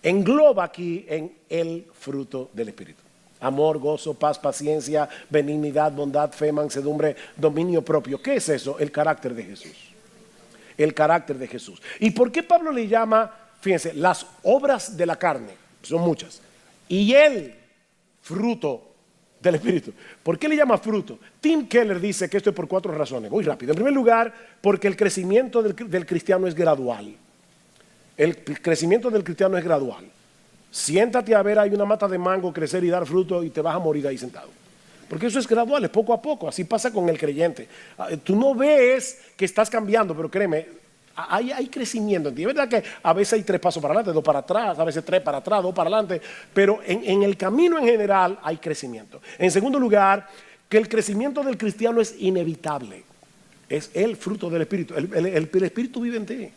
engloba aquí en el fruto del Espíritu: amor, gozo, paz, paciencia, benignidad, bondad, fe, mansedumbre, dominio propio. ¿Qué es eso? El carácter de Jesús. El carácter de Jesús. ¿Y por qué Pablo le llama, fíjense, las obras de la carne? Son muchas. Y el fruto del Espíritu. ¿Por qué le llama fruto? Tim Keller dice que esto es por 4 razones. Muy rápido. En primer lugar, porque el crecimiento del cristiano es gradual. El crecimiento del cristiano es gradual. Siéntate a ver, hay una mata de mango crecer y dar fruto y te vas a morir ahí sentado. Porque eso es gradual, es poco a poco. Así pasa con el creyente. Tú no ves que estás cambiando, pero créeme, hay crecimiento en ti. Es verdad que a veces hay 3 pasos para adelante, 2 para atrás, a veces 3 para atrás, 2 para adelante, pero en el camino en general hay crecimiento. En segundo lugar, que el crecimiento del cristiano es inevitable. Es el fruto del Espíritu. El Espíritu vive en ti.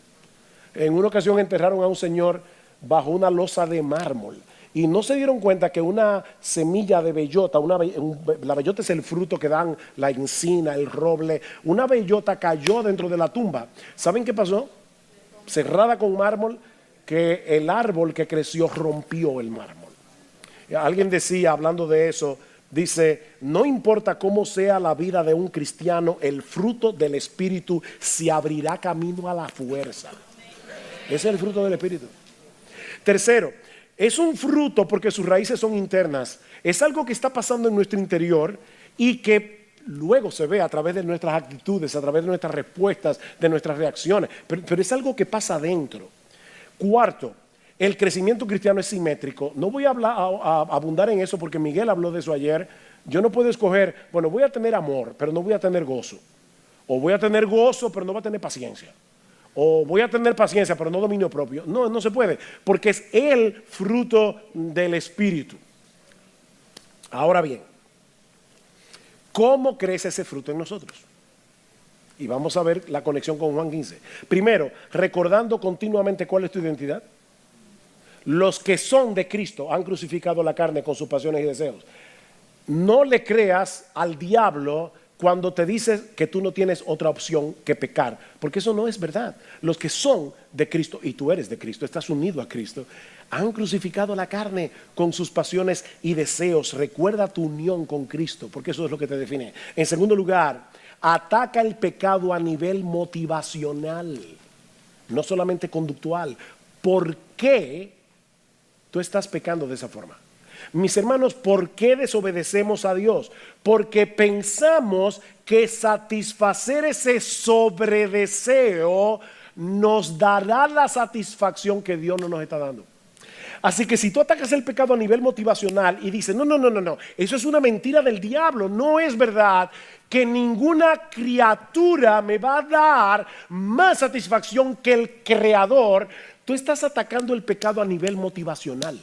En una ocasión enterraron a un señor bajo una losa de mármol y no se dieron cuenta que una semilla de bellota, la bellota es el fruto que dan la encina, el roble, una bellota cayó dentro de la tumba. ¿Saben qué pasó? Cerrada con mármol, que el árbol que creció rompió el mármol. Alguien decía, hablando de eso, dice, no importa cómo sea la vida de un cristiano, el fruto del Espíritu se abrirá camino a la fuerza. Ese es el fruto del Espíritu. Tercero, es un fruto porque sus raíces son internas. Es algo que está pasando en nuestro interior y que luego se ve a través de nuestras actitudes, a través de nuestras respuestas, de nuestras reacciones. Pero es algo que pasa adentro. Cuarto, el crecimiento cristiano es simétrico. No voy a abundar en eso porque Miguel habló de eso ayer. Yo no puedo escoger, bueno, voy a tener amor, pero no voy a tener gozo. O voy a tener gozo, pero no voy a tener paciencia. O voy a tener paciencia, pero no dominio propio. No, no se puede, porque es el fruto del Espíritu. Ahora bien, ¿cómo crece ese fruto en nosotros? Y vamos a ver la conexión con Juan 15. Primero, recordando continuamente cuál es tu identidad. Los que son de Cristo han crucificado la carne con sus pasiones y deseos. No le creas al diablo cuando te dices que tú no tienes otra opción que pecar, porque eso no es verdad. Los que son de Cristo, y tú eres de Cristo, estás unido a Cristo, han crucificado la carne con sus pasiones y deseos. Recuerda tu unión con Cristo, porque eso es lo que te define. En segundo lugar, ataca el pecado a nivel motivacional, no solamente conductual. ¿Por qué tú estás pecando de esa forma? Mis hermanos, ¿por qué desobedecemos a Dios? Porque pensamos que satisfacer ese sobredeseo nos dará la satisfacción que Dios no nos está dando. Así que si tú atacas el pecado a nivel motivacional y dices, no, eso es una mentira del diablo, no es verdad que ninguna criatura me va a dar más satisfacción que el Creador, tú estás atacando el pecado a nivel motivacional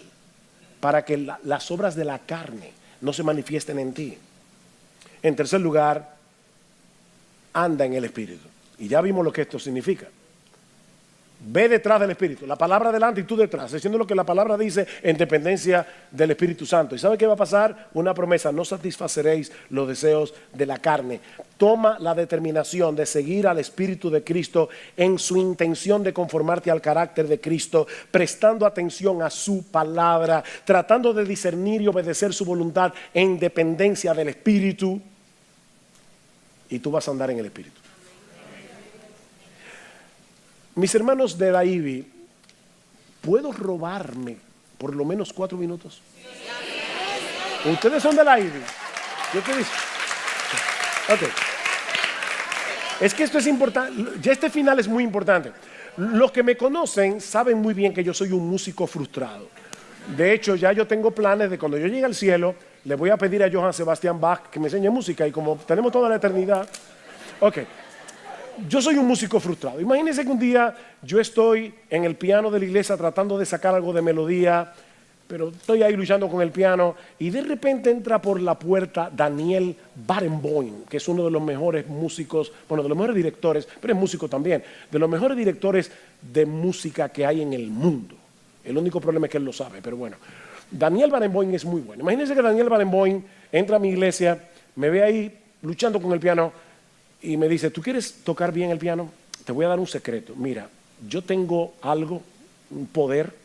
para que las obras de la carne no se manifiesten en ti. En tercer lugar, anda en el Espíritu. Y ya vimos lo que esto significa. Ve detrás del Espíritu, la palabra delante y tú detrás, diciendo lo que la palabra dice en dependencia del Espíritu Santo. ¿Y sabe qué va a pasar? Una promesa: no satisfaceréis los deseos de la carne. Toma la determinación de seguir al Espíritu de Cristo en su intención de conformarte al carácter de Cristo, prestando atención a su palabra, tratando de discernir y obedecer su voluntad en dependencia del Espíritu, y tú vas a andar en el Espíritu. Mis hermanos de la IBI, ¿puedo robarme por lo menos 4 minutos? Ustedes son de la IBI. ¿Yo qué digo? Ok. Es que esto es importante. Ya este final es muy importante. Los que me conocen saben muy bien que yo soy un músico frustrado. De hecho, ya yo tengo planes de cuando yo llegue al cielo, le voy a pedir a Johann Sebastian Bach que me enseñe música, y como tenemos toda la eternidad. Ok. Yo soy un músico frustrado. Imagínense que un día yo estoy en el piano de la iglesia tratando de sacar algo de melodía, pero estoy ahí luchando con el piano, y de repente entra por la puerta Daniel Barenboim, que es uno de los mejores músicos, bueno, de los mejores directores, pero es músico también, de los mejores directores de música que hay en el mundo. El único problema es que él lo sabe, pero bueno. Daniel Barenboim es muy bueno. Imagínense que Daniel Barenboim entra a mi iglesia, me ve ahí luchando con el piano, y me dice: ¿tú quieres tocar bien el piano? Te voy a dar un secreto. Mira, yo tengo algo, un poder,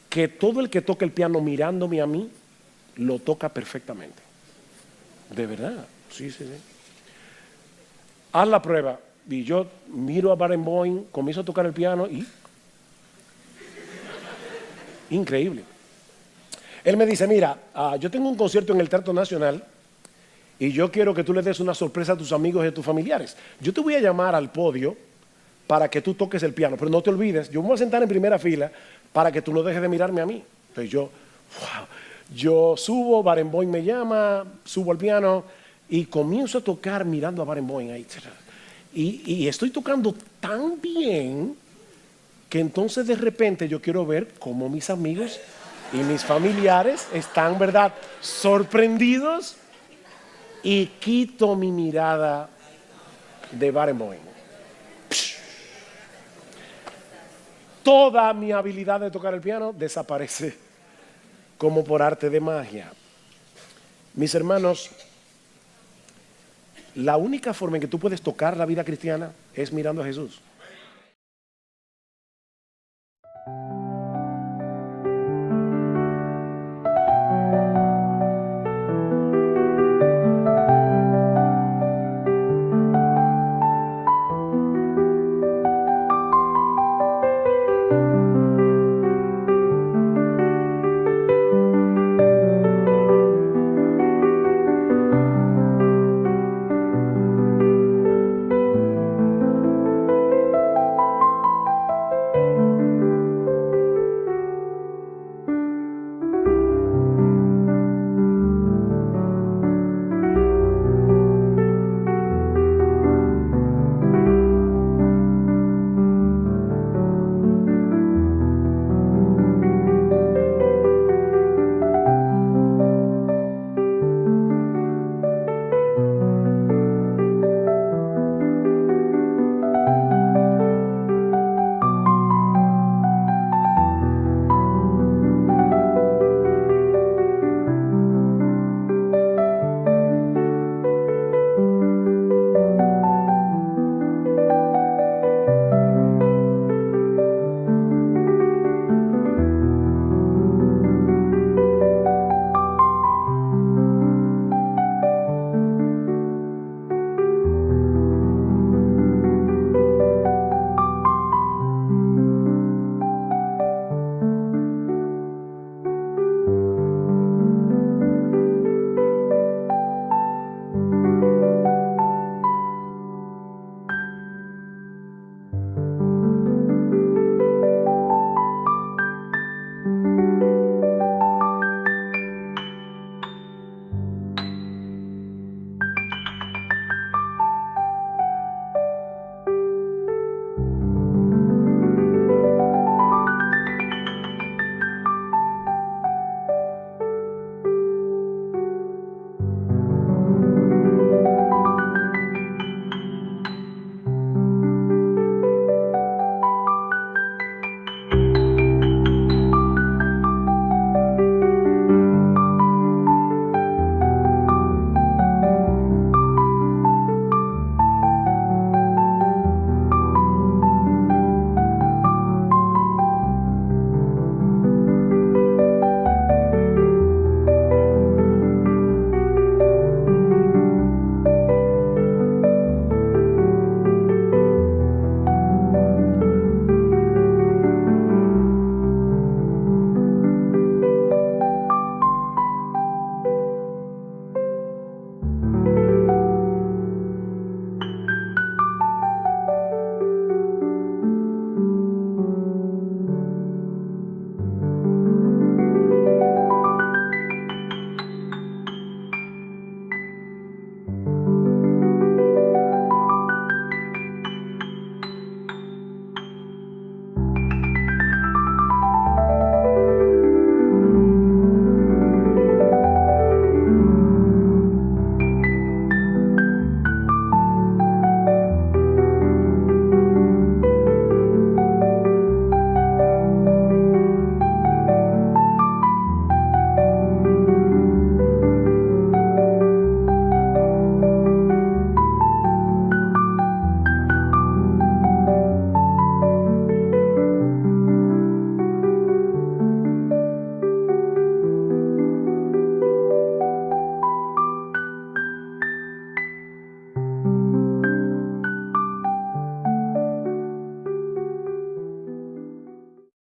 que todo el que toca el piano mirándome a mí, lo toca perfectamente. De verdad, sí. Haz la prueba. Y yo miro a Barenboim, comienzo a tocar el piano y... increíble. Él me dice: mira, yo tengo un concierto en el Teatro Nacional, y yo quiero que tú le des una sorpresa a tus amigos y a tus familiares. Yo te voy a llamar al podio para que tú toques el piano, pero no te olvides, yo me voy a sentar en primera fila para que tú no dejes de mirarme a mí. Entonces yo subo, Barenboim me llama, subo al piano y comienzo a tocar mirando a Barenboim ahí. Y estoy tocando tan bien que entonces de repente yo quiero ver cómo mis amigos y mis familiares están, ¿verdad?, sorprendidos. Y quito mi mirada de Barenboim. Toda mi habilidad de tocar el piano desaparece como por arte de magia. Mis hermanos, la única forma en que tú puedes tocar la vida cristiana es mirando a Jesús.